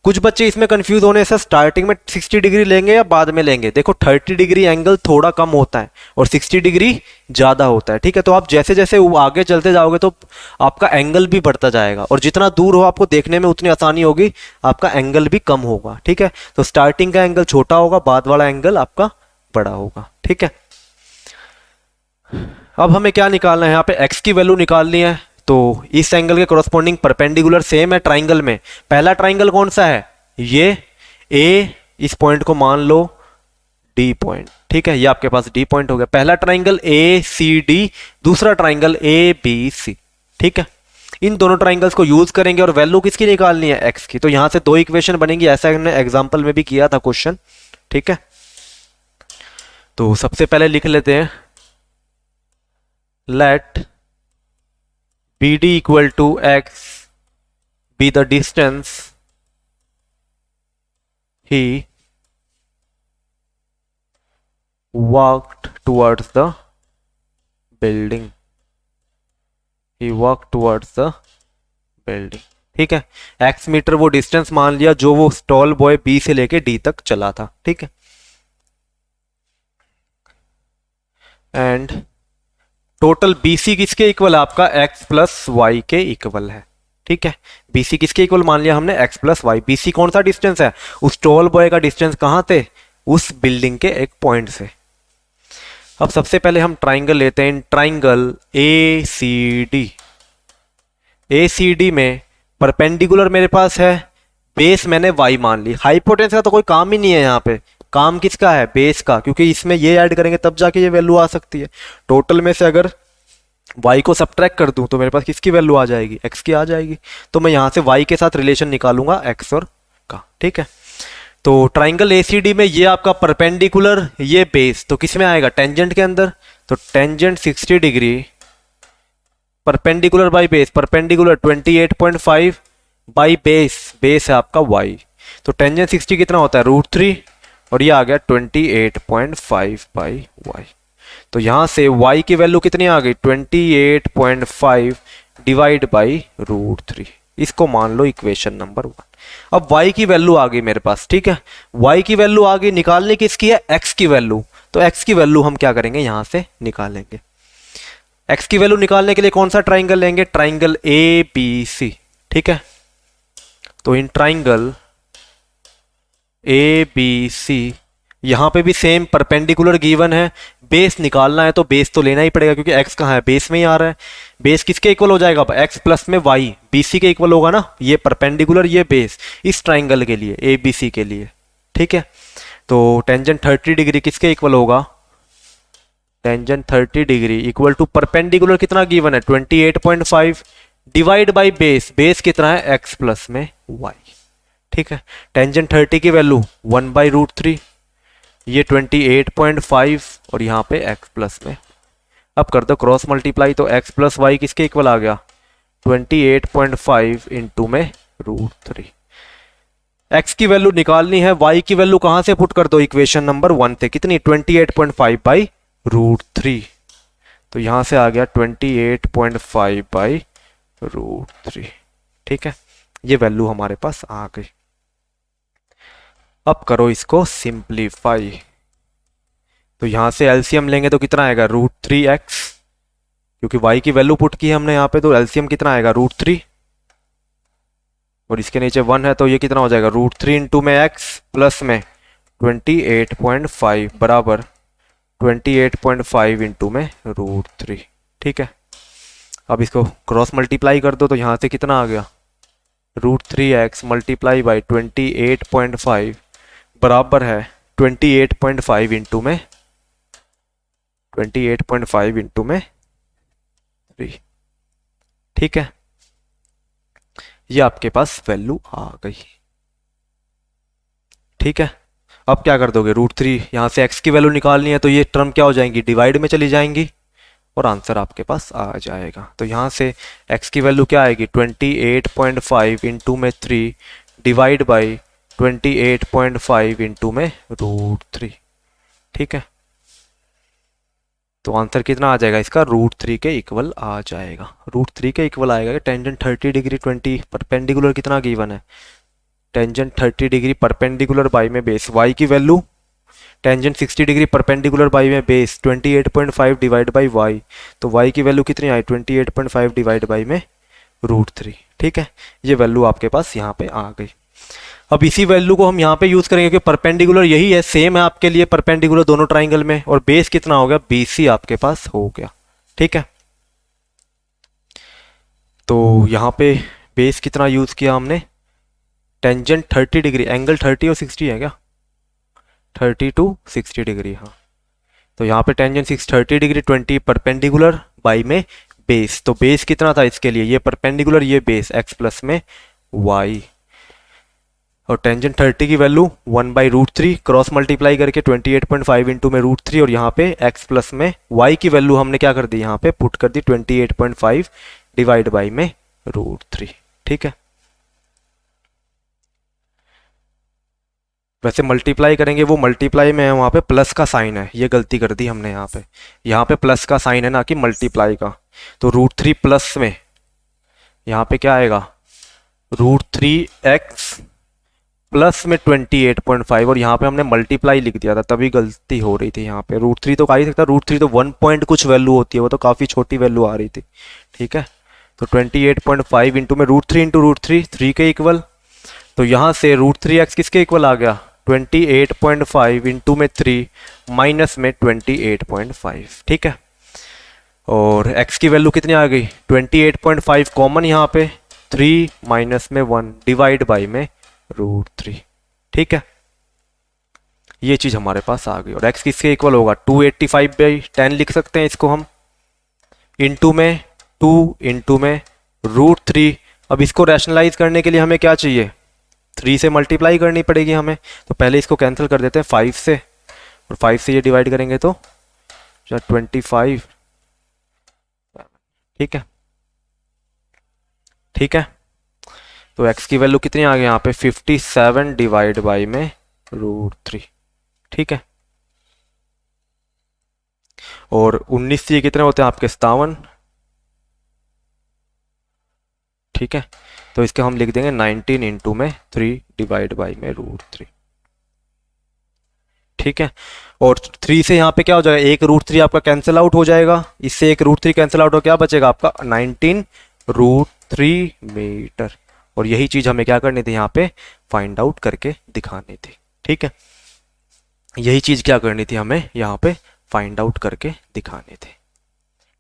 कुछ बच्चे इसमें कंफ्यूज होने से स्टार्टिंग में 60 डिग्री लेंगे या बाद में लेंगे। देखो 30 डिग्री एंगल थोड़ा कम होता है और 60 डिग्री ज़्यादा होता है। ठीक है, तो आप जैसे जैसे आगे चलते जाओगे तो आपका एंगल भी बढ़ता जाएगा और जितना दूर हो आपको देखने में उतनी आसानी होगी, आपका एंगल भी कम होगा। ठीक है, तो स्टार्टिंग का एंगल छोटा होगा, बाद वाला एंगल आपका बड़ा होगा। ठीक है, अब हमें क्या निकालना है, यहाँ पे x की वैल्यू निकालनी है। तो इस एंगल के कोरस्पॉन्डिंग परपेंडिकुलर सेम है ट्राइंगल में। पहला ट्राइंगल कौन सा है, ये a, इस पॉइंट को मान लो d पॉइंट। ठीक है, ये आपके पास d पॉइंट हो गया। पहला ट्राइंगल a c d, दूसरा ट्राइंगल a b c। ठीक है, इन दोनों ट्राइंगल्स को यूज करेंगे और वैल्यू किसकी निकालनी है, x की। तो यहां से दो इक्वेशन बनेंगी, ऐसा हमने एग्जाम्पल में भी किया था क्वेश्चन। ठीक है, तो सबसे पहले लिख लेते हैं, let BD equal to x be the distance he walked towards the building. He walked towards the building. ठीक है, x मीटर वो डिस्टेंस मान लिया जो वो स्टॉल बॉय B से लेके D तक चला था। ठीक है, एंड टोटल BC किसके इक्वल है, आपका x प्लस वाई के इक्वल है। ठीक है, BC किसके इक्वल मान लिया हमने, x प्लस वाई। BC कौन सा डिस्टेंस है, उस टॉल बॉय का डिस्टेंस कहां थे, उस बिल्डिंग के एक पॉइंट से। अब सबसे पहले हम ट्राइंगल लेते हैं, ट्राइंगल ACD में परपेंडिकुलर मेरे पास है, बेस मैंने y मान ली। हाइपोटेनस का तो कोई काम ही नहीं है यहाँ पे, काम किसका है, बेस का, क्योंकि इसमें ये ऐड करेंगे तब जाके ये वैल्यू आ सकती है। टोटल में से अगर y को सब्ट्रैक्ट कर दूं तो मेरे पास किसकी वैल्यू आ जाएगी, x की आ जाएगी। तो मैं यहां से y के साथ रिलेशन निकालूंगा x और का। ठीक है, तो ट्राइंगल ACD में ये आपका परपेंडिकुलर, ये बेस, तो किस में आएगा, टेंजेंट के अंदर। तो tangent 60 degree, perpendicular by base, perpendicular 28.5 by base, base है आपका y। तो टेंजेंट 60 कितना होता है, √3, और ये आ गया 28.5 बाई y। तो यहां से y की वैल्यू कितनी आ गई, 28.5 डिवाइड बाई √3। इसको मान लो इक्वेशन नंबर 1। अब y की वैल्यू आ गई मेरे पास। ठीक है, y की वैल्यू आ गई, निकालने किसकी है, x की वैल्यू। तो x की वैल्यू हम क्या करेंगे, यहां से निकालेंगे। x की वैल्यू निकालने के लिए कौन सा ट्राइंगल लेंगे, ट्राइंगल ABC। ठीक है, तो इन ट्राइंगल ABC यहां पे भी सेम परपेंडिकुलर गिवन है, बेस निकालना है तो बेस तो लेना ही पड़ेगा क्योंकि x कहाँ है, बेस में ही आ रहा है। बेस किसके इक्वल हो जाएगा, x प्लस में y, BC के इक्वल होगा ना, ये परपेंडिकुलर ये बेस इस ट्राइंगल के लिए, ABC के लिए। ठीक है, तो टेंजेंट 30 डिग्री किसके इक्वल होगा, tangent 30 degree equal to perpendicular कितना गिवन है, 28.5 डिवाइड बाई बेस, बेस कितना है, x प्लस में y। ठीक है, टेंजेंट 30 की वैल्यू 1/√3, ये 28.5 और यहाँ पे x प्लस में। अब कर दो क्रॉस मल्टीप्लाई, तो x प्लस वाई किसके इक्वल आ गया, 28.5 इंटू में √3। x की वैल्यू निकालनी है, y की वैल्यू कहां से पुट कर दो, इक्वेशन नंबर 1 थे, कितनी 28.5 बाई √3। तो यहां से आ गया 28.5 बाई √3। ठीक है, ये वैल्यू हमारे पास आ गई। अब करो इसको सिंप्लीफाई, तो यहां से एलसीएम लेंगे तो कितना आएगा, √3x, क्योंकि y की वैल्यू पुट की है हमने यहाँ पे, तो एलसीएम कितना आएगा, √3, और इसके नीचे 1 है तो ये कितना हो जाएगा, √3 इंटू में x प्लस में 28.5 बराबर 28.5 इंटू में √3। ठीक है, अब इसको क्रॉस मल्टीप्लाई कर दो तो यहाँ से कितना आ गया, √3x मल्टीप्लाई बाई 28.5 बराबर है 28.5 इंटू में 3। ठीक है, ये आपके पास वैल्यू आ गई। ठीक है। अब क्या कर दोगे, √3, यहाँ से x की वैल्यू निकालनी है तो ये टर्म क्या हो जाएंगी, डिवाइड में चली जाएंगी और आंसर आपके पास आ जाएगा। तो यहाँ से x की वैल्यू क्या आएगी, 28.5 इंटू में 3 डिवाइड बाई 28.5 इंटू में √3। ठीक है, तो आंसर कितना आ जाएगा इसका, √3 के इक्वल आ जाएगा। √3 के इक्वल आएगा कि टेंजेंट 30 डिग्री 20 परपेंडिकुलर कितना गिवन है, टेंजेंट 30 डिग्री परपेंडिकुलर बाई में बेस y की value, tangent 60 degree perpendicular by में बेस 28.5 डिवाइड बाई y, तो y की वैल्यू कितनी आई, 28.5 डिवाइड बाई में √3। ठीक है, ये वैल्यू आपके पास यहाँ पे आ गई। अब इसी वैल्यू को हम यहाँ पे यूज करेंगे कि परपेंडिकुलर यही है, सेम है आपके लिए परपेंडिकुलर दोनों ट्राइंगल में, और बेस कितना हो गया, BC आपके पास हो गया। ठीक है, तो यहाँ पे बेस कितना यूज किया हमने, टेंजेंट 30 डिग्री, एंगल 30 और 60 है क्या, 30 to 60 डिग्री, हाँ। तो यहाँ पे टेंजेंट 30 डिग्री 20 परपेंडिकुलर बाई में बेस, तो बेस कितना था इसके लिए, ये परपेंडिकुलर ये बेस x प्लस में y, और टेंजेंट 30 की वैल्यू 1/√3 क्रॉस मल्टीप्लाई करके 28.5 इंटू में √3, और यहाँ पे x प्लस में y की वैल्यू हमने क्या कर दी, यहाँ पे पुट कर दी 28.5 डिवाइड बाई में √3। ठीक है, वैसे मल्टीप्लाई करेंगे, वो मल्टीप्लाई में है, वहाँ पे प्लस का साइन है, ये गलती कर दी हमने यहाँ पे प्लस का साइन है ना कि मल्टीप्लाई का, तो √3 प्लस में यहाँ पे क्या आएगा, √3x प्लस में 28.5, और यहाँ पे हमने मल्टीप्लाई लिख दिया था तभी गलती हो रही थी। यहाँ पे √3 तो आ ही सकता, √3 तो 1 पॉइंट कुछ वैल्यू होती है, वो तो काफ़ी छोटी वैल्यू आ रही थी। ठीक है, तो 28.5 इंटू में √3 इंटू √3 3 के इक्वल, तो यहाँ से √3x किसके इक्वल आ गया, 28.5 इंटू में 3 माइनस में 28.5। ठीक है, और x की वैल्यू कितनी आ गई, 28.5 कॉमन यहाँ पे 3 माइनस में 1 डिवाइड बाई में √3। ठीक है, ये चीज हमारे पास आ गई, और x किसके इक्वल होगा, 285/10 लिख सकते हैं इसको हम, इंटू में 2 इंटू में √3। अब इसको रैशनलाइज करने के लिए हमें क्या चाहिए, 3 से मल्टीप्लाई करनी पड़ेगी हमें, तो पहले इसको कैंसिल कर देते हैं 5 से, और 5 से ये डिवाइड करेंगे तो 25। ठीक है, ठीक है, तो x की वैल्यू कितनी आ गई यहाँ पे, 57 डिवाइड बाई में √3। ठीक है, और 19 से ये कितने होते हैं आपके, 57। ठीक है, तो इसके हम लिख देंगे 19 इंटू में 3 डिवाइड बाई में √3। ठीक है, और 3 से यहाँ पे क्या हो जाएगा, एक √3 आपका कैंसिल आउट हो जाएगा, इससे एक √3 कैंसिल आउट हो, क्या बचेगा आपका 19 √3 मीटर, और यही चीज हमें क्या करनी थी, यहाँ पे फाइंड आउट करके दिखानी थी। ठीक है, यही चीज क्या करनी थी हमें, यहाँ पे फाइंड आउट करके दिखाने थे।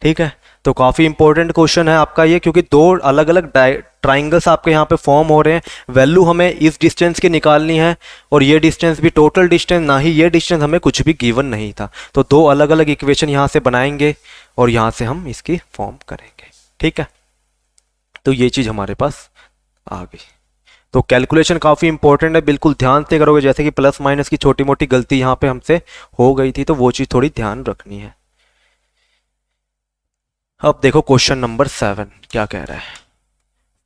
ठीक है, तो काफी इंपॉर्टेंट क्वेश्चन है आपका ये, क्योंकि दो अलग अलग ट्राइंगल्स आपके यहाँ पे फॉर्म हो रहे हैं, वैल्यू हमें इस डिस्टेंस की निकालनी है, और ये डिस्टेंस भी टोटल डिस्टेंस, ना ही ये डिस्टेंस हमें कुछ भी गिवन नहीं था, तो दो अलग अलग इक्वेशन यहाँ से बनाएंगे और यहाँ से हम इसकी फॉर्म करेंगे। ठीक है, तो ये चीज हमारे पास आ गई। तो कैलकुलेशन काफी इंपॉर्टेंट है, बिल्कुल ध्यान से करोगे, जैसे कि प्लस माइनस की छोटी मोटी गलती यहाँ पे हमसे हो गई थी, तो वो चीज थोड़ी ध्यान रखनी है। अब देखो क्वेश्चन नंबर 7 क्या कह रहा है,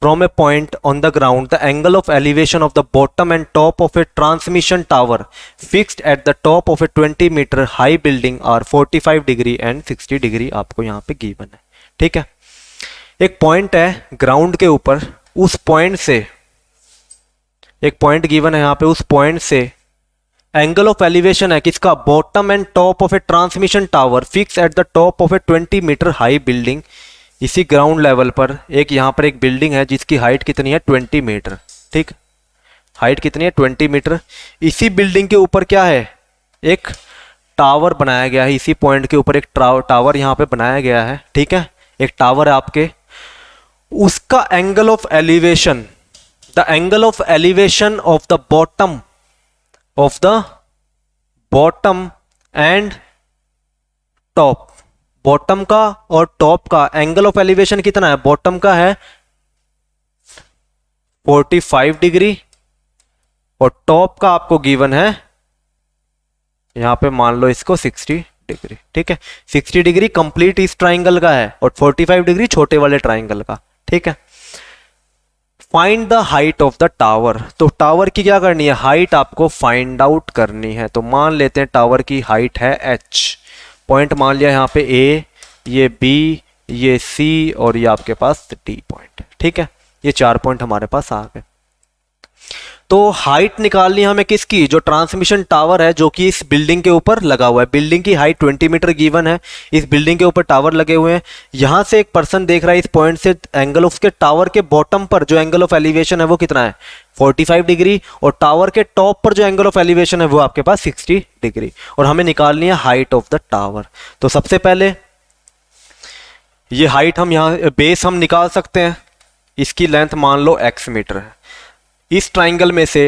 from a point on the ground the angle of elevation of the bottom and top of a transmission tower fixed at the top of a 20 metre high building are 45 degree and 60 degree आपको यहाँ पे गिवन है। ठीक है, एक पॉइंट है ग्राउंड के ऊपर, उस पॉइंट से एक पॉइंट गिवन है यहाँ पे, उस पॉइंट से एंगल ऑफ एलिवेशन है किसका, bottom and top of a transmission tower fix at the top of a 20 metre high building. इसी ग्राउंड लेवल पर एक यहाँ पर एक बिल्डिंग है जिसकी हाइट कितनी है, 20 मीटर। ठीक, हाइट कितनी है, 20 मीटर। इसी बिल्डिंग के ऊपर क्या है, एक टावर बनाया गया है, इसी पॉइंट के ऊपर एक टावर यहाँ पे बनाया गया है। ठीक है, एक टावर है आपके, उसका angle of elevation, the angle of elevation of the bottom and top, bottom का और टॉप का एंगल ऑफ एलिवेशन कितना है, बॉटम का है 45 डिग्री और टॉप का आपको गिवन है यहां पे मान लो इसको 60 डिग्री, ठीक है। 60 डिग्री कंप्लीट इस ट्राइंगल का है और 45 डिग्री छोटे वाले ट्राइंगल का, ठीक है। Find the height of the tower, तो टावर की क्या करनी है, हाइट आपको फाइंड आउट करनी है। तो मान लेते हैं टावर की हाइट है h, पॉइंट मान लिया यहाँ पे a, ये b, ये c और ये आपके पास d पॉइंट, ठीक है। ये 4 पॉइंट हमारे पास आ गए। तो हाइट निकालनी है हमें किसकी, जो ट्रांसमिशन टावर है जो कि इस बिल्डिंग के ऊपर लगा हुआ है। बिल्डिंग की हाइट 20 मीटर गिवन है, इस बिल्डिंग के ऊपर टावर लगे हुए हैं। यहां से एक पर्सन देख रहा है इस पॉइंट से एंगल ऑफ के टावर के बॉटम पर जो एंगल ऑफ एलिवेशन है वो कितना है 45 डिग्री, और टावर के टॉप पर जो एंगल ऑफ एलिवेशन है वो आपके पास 60 डिग्री, और हमें निकालनी है हाइट ऑफ द टावर। तो सबसे पहले ये हाइट हम यहाँ बेस हम निकाल सकते हैं, इसकी लेंथ मान लो x मीटर है। इस ट्राइंगल में से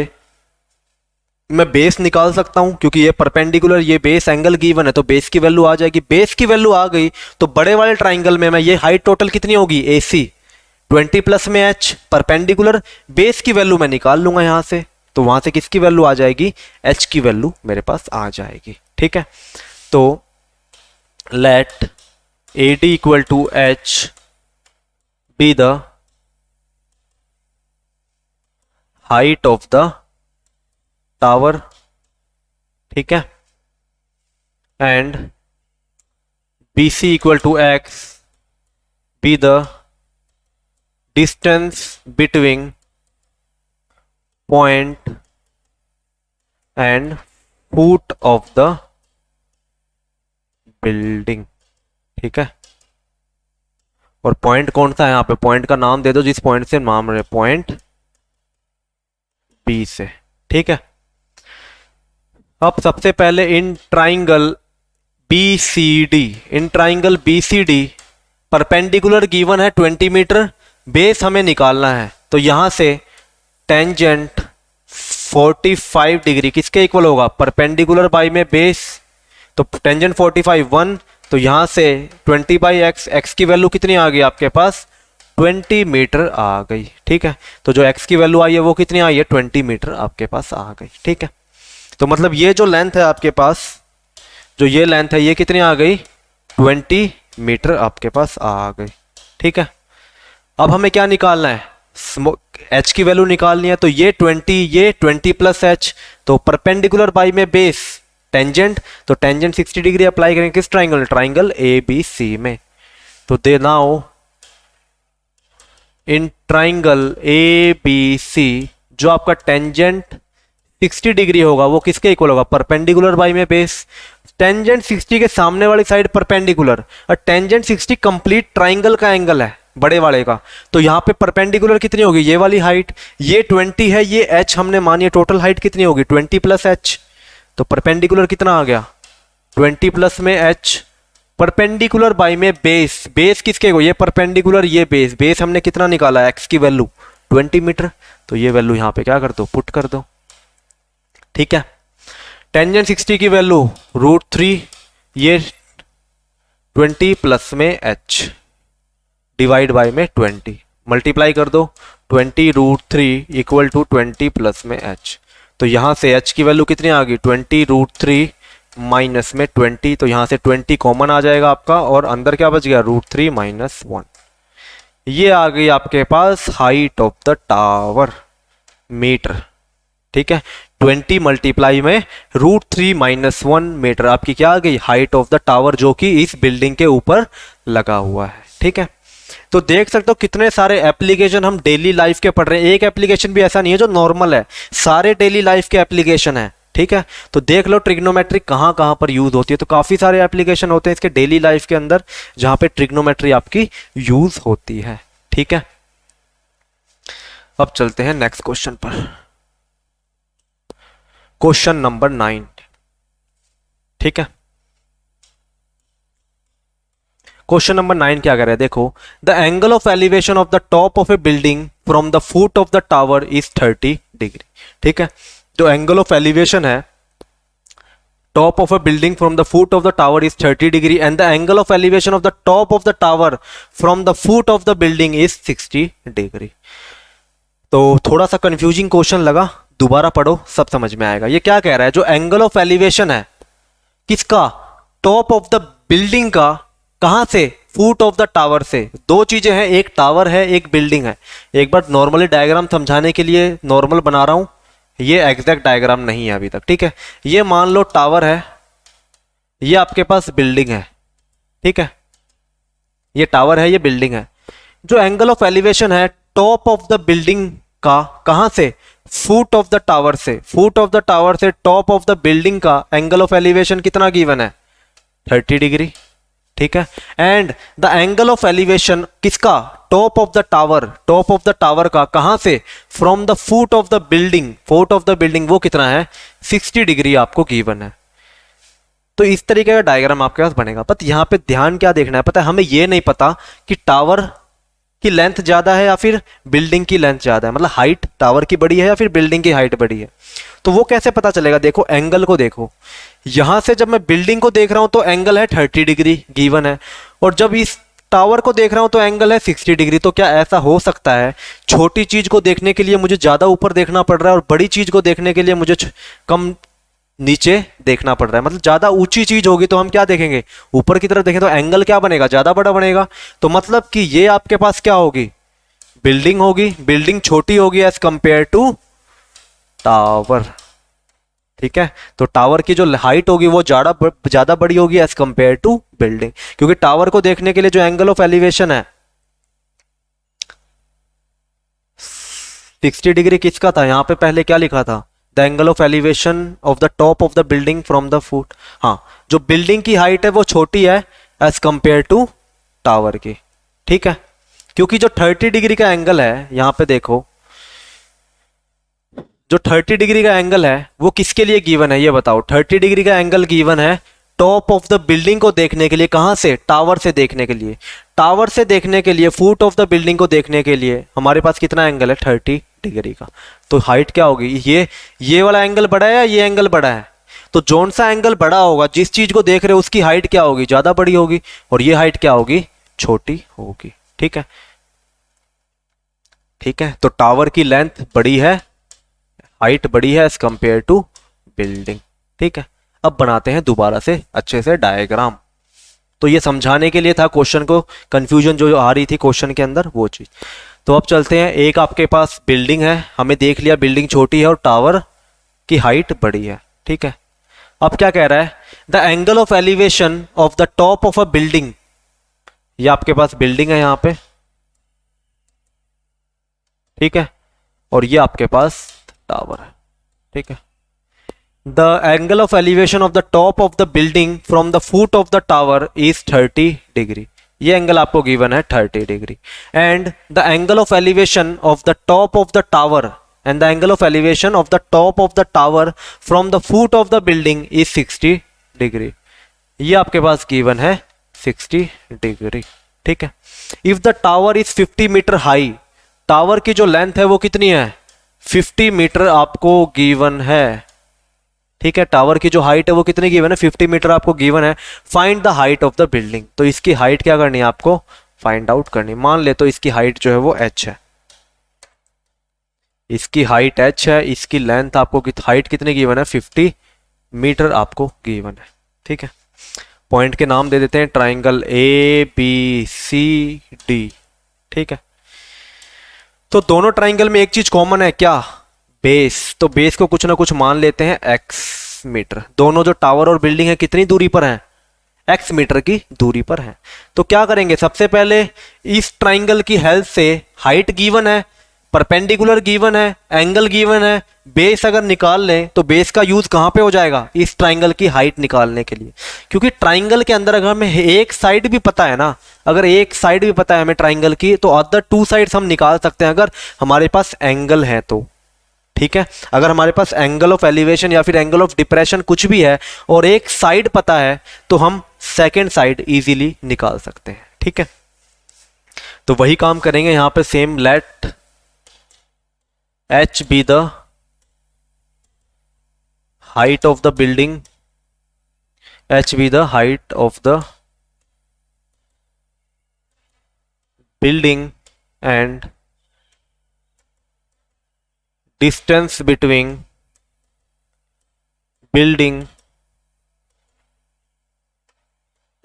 मैं बेस निकाल सकता हूं क्योंकि ये परपेंडिकुलर, ये बेस एंगल गिवन है तो बेस की वैल्यू आ जाएगी। बेस की वैल्यू आ गई तो बड़े वाले ट्राइंगल में मैं ये हाइट टोटल कितनी होगी AC 20 प्लस में h, परपेंडिकुलर बेस की वैल्यू मैं निकाल लूंगा यहां से, तो वहां से किसकी वैल्यू आ जाएगी, h की वैल्यू मेरे पास आ जाएगी, ठीक है। तो let AD equal to h be the height of the tower, ठीक है, and BC equal to x be the distance between point and foot of the building, ठीक है। और पॉइंट कौन सा है यहाँ पे, पॉइंट का नाम दे दो जिस पॉइंट से नाम रहे, पॉइंट B से, ठीक है। अब सबसे पहले in triangle BCD, in triangle BCD perpendicular given है 20 मीटर, बेस हमें निकालना है। तो यहां से टेंजेंट 45 डिग्री किसके इक्वल होगा, परपेंडिकुलर बाई में बेस, तो टेंजेंट 45 1, तो यहां से 20 बाई x की वैल्यू कितनी आ गई आपके पास 20 मीटर आ गई, ठीक है। तो जो x की वैल्यू आई है वो कितनी आई है 20 मीटर आपके पास आ गई, ठीक है। तो मतलब ये जो लेंथ है आपके पास, जो ये लेंथ है ये कितनी आ गई 20 मीटर आपके पास आ गई, ठीक है। अब हमें क्या निकालना है, h की वैल्यू निकालनी है। तो ये 20 प्लस h, तो परपेंडिकुलर बाई में बेस टेंजेंट, तो टेंजेंट 60 डिग्री अप्लाई करेंगे किस ट्राइंगल, ट्राइंगल ABC में। तो दे नाउ इन ट्राइंगल ABC जो आपका टेंजेंट 60 डिग्री होगा वो किसके इक्वल होगा, परपेंडिकुलर बाई में बेस। टेंजेंट 60 के सामने वाली साइड परपेंडिकुलर, और टेंजेंट 60 कंप्लीट ट्राइंगल का एंगल है बड़े वाले का, तो यहाँ पे परपेंडिकुलर कितनी होगी, ये वाली हाइट, ये 20 है, ये h हमने मानी, टोटल हाइट कितनी होगी 20 प्लस h, तो परपेंडिकुलर कितना आ गया 20 प्लस में h, परपेंडिकुलर बाई में बेस, बेस किसके को, ये परपेंडिकुलर ये बेस, बेस हमने कितना निकाला x की वैल्यू 20 मीटर, तो ये वैल्यू यहाँ पे क्या कर दो, पुट कर दो, ठीक है। टेंजेंट 60 की वैल्यू √3, ये 20 प्लस में h डिवाइड बाय में 20, मल्टीप्लाई कर दो, 20 √3 इक्वल टू 20 प्लस में h, तो यहां से h की वैल्यू कितनी आ गई 20 √3 माइनस में 20, तो यहां से 20 कॉमन आ जाएगा आपका, और अंदर क्या बच गया √3 माइनस 1, ये आ गई आपके पास height of the tower metre, ठीक है। 20 मल्टीप्लाई में √3 माइनस 1 मीटर आपकी क्या आ गई, हाइट ऑफ द टावर, जो कि इस बिल्डिंग के ऊपर लगा हुआ है, ठीक है। तो देख सकते हो कितने सारे एप्लीकेशन हम डेली लाइफ के पढ़ रहे हैं, एक एप्लीकेशन भी ऐसा नहीं है जो नॉर्मल है, सारे डेली लाइफ के एप्लीकेशन है, ठीक है। तो देख लो ट्रिग्नोमेट्री कहाँ कहाँ पर यूज होती है, तो काफी सारे एप्लीकेशन होते हैं इसके डेली लाइफ के अंदर जहां पे ट्रिग्नोमेट्री आपकी यूज होती है, ठीक है। अब चलते हैं नेक्स्ट क्वेश्चन पर, क्वेश्चन नंबर 9, ठीक है। क्वेश्चन नंबर 9 क्या कह रहा है, देखो, the angle of elevation of the top of A building from the foot of the tower is 30 degree, ठीक है। जो एंगल ऑफ एलिवेशन है top of a building from the foot of the tower is 30 degree and the angle of elevation of the top of the tower from the foot of the building is 60 degree. तो थोड़ा सा कंफ्यूजिंग क्वेश्चन लगा, दोबारा पढ़ो, सब समझ में आएगा। ये क्या कह रहा है, जो एंगल ऑफ एलिवेशन है किसका, टॉप ऑफ द बिल्डिंग का, कहां से, फुट ऑफ द टावर से। दो चीजें हैं, एक टावर है एक बिल्डिंग है। एक बार नॉर्मली डायग्राम समझाने के लिए नॉर्मल बना रहा हूं, ये एग्जैक्ट डायग्राम नहीं है अभी तक, ठीक है। ये मान लो टावर है, ये आपके पास बिल्डिंग है, ठीक है। ये टावर है, ये बिल्डिंग है। जो एंगल ऑफ एलिवेशन है टॉप ऑफ द बिल्डिंग का, कहां से, फुट ऑफ द टावर से। फुट ऑफ द टावर से टॉप ऑफ द बिल्डिंग का एंगल ऑफ एलिवेशन कितना गिवन है, 30 डिग्री, ठीक है। And the angle of elevation किसका, top of the tower, top of the tower का, कहां से, from the foot of the building, foot of the building वो कितना है, 60 डिग्री आपको गिवन है। तो इस तरीके का डायग्राम आपके पास बनेगा। बट यहां पे ध्यान क्या देखना है, पता है हमें ये नहीं पता कि टावर की लेंथ ज्यादा है या फिर बिल्डिंग की लेंथ ज्यादा है, मतलब हाइट टावर की बड़ी है या फिर बिल्डिंग की हाइट बड़ी है। तो वो कैसे पता चलेगा, देखो एंगल को देखो, यहां से जब मैं बिल्डिंग को देख रहा हूं तो एंगल है 30 डिग्री गिवन है, और जब इस टावर को देख रहा हूं तो एंगल है 60 डिग्री। तो क्या ऐसा हो सकता है, छोटी चीज को देखने के लिए मुझे ज्यादा ऊपर देखना पड़ रहा है और बड़ी चीज को देखने के लिए मुझे कम नीचे देखना पड़ रहा है। मतलब ज्यादा ऊंची चीज होगी तो हम क्या देखेंगे, ऊपर की तरफ देखें तो एंगल क्या बनेगा, ज्यादा बड़ा बनेगा। तो मतलब कि ये आपके पास क्या होगी, बिल्डिंग होगी, बिल्डिंग छोटी होगी एज कंपेयर टू टावर, ठीक है। तो टावर की जो हाइट होगी वो ज्यादा बड़ी होगी एज कंपेयर टू बिल्डिंग, क्योंकि टावर को देखने के लिए जो एंगल ऑफ एलिवेशन है 60 डिग्री किसका था, यहां पे पहले क्या लिखा था, the angle of elevation of the top of the building from the foot. हाँ, जो बिल्डिंग की हाइट है वो छोटी है एज कंपेयर टू टावर की, ठीक है। क्योंकि जो 30 डिग्री का एंगल है, यहां पे देखो जो 30 डिग्री का एंगल है वो किसके लिए गिवन है, ये बताओ। 30 डिग्री का एंगल गिवन है टॉप ऑफ द बिल्डिंग को देखने के लिए, कहां से, टावर से देखने के लिए। टावर से देखने के लिए, फुट ऑफ द बिल्डिंग को देखने के लिए हमारे पास कितना एंगल है, 30 डिग्री का। तो हाइट क्या होगी, ये वाला एंगल बड़ा है या ये एंगल बड़ा है। तो जोन सा एंगल बड़ा होगा, जिस चीज को देख रहे हो उसकी हाइट क्या होगी, ज्यादा बड़ी होगी, और ये हाइट क्या होगी, छोटी होगी, ठीक है। ठीक है, तो टावर की लेंथ बड़ी है, हाइट बड़ी है एज कंपेयर टू बिल्डिंग, ठीक है। अब बनाते हैं दोबारा से अच्छे से डायग्राम। तो ये समझाने के लिए था क्वेश्चन को, कंफ्यूजन जो आ रही थी क्वेश्चन के अंदर वो चीज। तो अब चलते हैं, एक आपके पास बिल्डिंग है, हमें देख लिया बिल्डिंग छोटी है और टावर की हाइट बड़ी है, ठीक है। अब क्या कह रहा है, the angle of elevation of the top of a building, ये आपके पास बिल्डिंग है यहां पे, ठीक है, और ये आपके पास टावर है, ठीक है। The angle of elevation of the top of the building from the foot of the tower is 30 degree. ये एंगल आपको गिवन है 30 degree. And the angle of elevation of the top of the tower, and the angle of elevation of the top of the tower from the foot of the building is 60 degree. ये आपके पास गिवन है 60 डिग्री, ठीक है। If the tower is 50 metre high, tower की जो लेंथ है वो कितनी है, 50 मीटर आपको गिवन है, ठीक है। टावर की जो हाइट है वो कितनी गिवन है, 50 मीटर आपको गिवन है। Find the height of the building, तो इसकी हाइट क्या करनी है आपको, फाइंड आउट करनी। मान ले तो इसकी हाइट जो है वो h है, इसकी हाइट h है, इसकी लेंथ आपको हाइट कितनी गिवन है, 50 मीटर आपको गिवन है, ठीक है। पॉइंट के नाम दे देते हैं, ट्राइंगल ABCD, ठीक है। तो दोनों ट्राइंगल में एक चीज कॉमन है, क्या, बेस। तो बेस को कुछ ना कुछ मान लेते हैं x मीटर। दोनों जो टावर और बिल्डिंग है कितनी दूरी पर हैं, x मीटर की दूरी पर है। तो क्या करेंगे, सबसे पहले इस ट्राइंगल की हेल्प से, हाइट गिवन है, परपेंडिकुलर गिवन है, एंगल गिवन है, बेस अगर निकाल लें तो बेस का यूज कहां पे हो जाएगा, इस ट्राइंगल की हाइट निकालने के लिए। क्योंकि ट्राइंगल के अंदर अगर हमें एक साइड भी पता है ना, अगर एक साइड भी पता है हमें ट्राइंगल की, तो अदर 2 साइड्स हम निकाल सकते हैं अगर हमारे पास एंगल है तो, ठीक है। अगर हमारे पास एंगल ऑफ एलिवेशन या फिर एंगल ऑफ डिप्रेशन कुछ भी है और एक साइड पता है तो हम सेकेंड साइड इजीली निकाल सकते हैं, ठीक है। तो वही काम करेंगे यहां पे same, let h be the height of the building, h be the height of the building and distance between building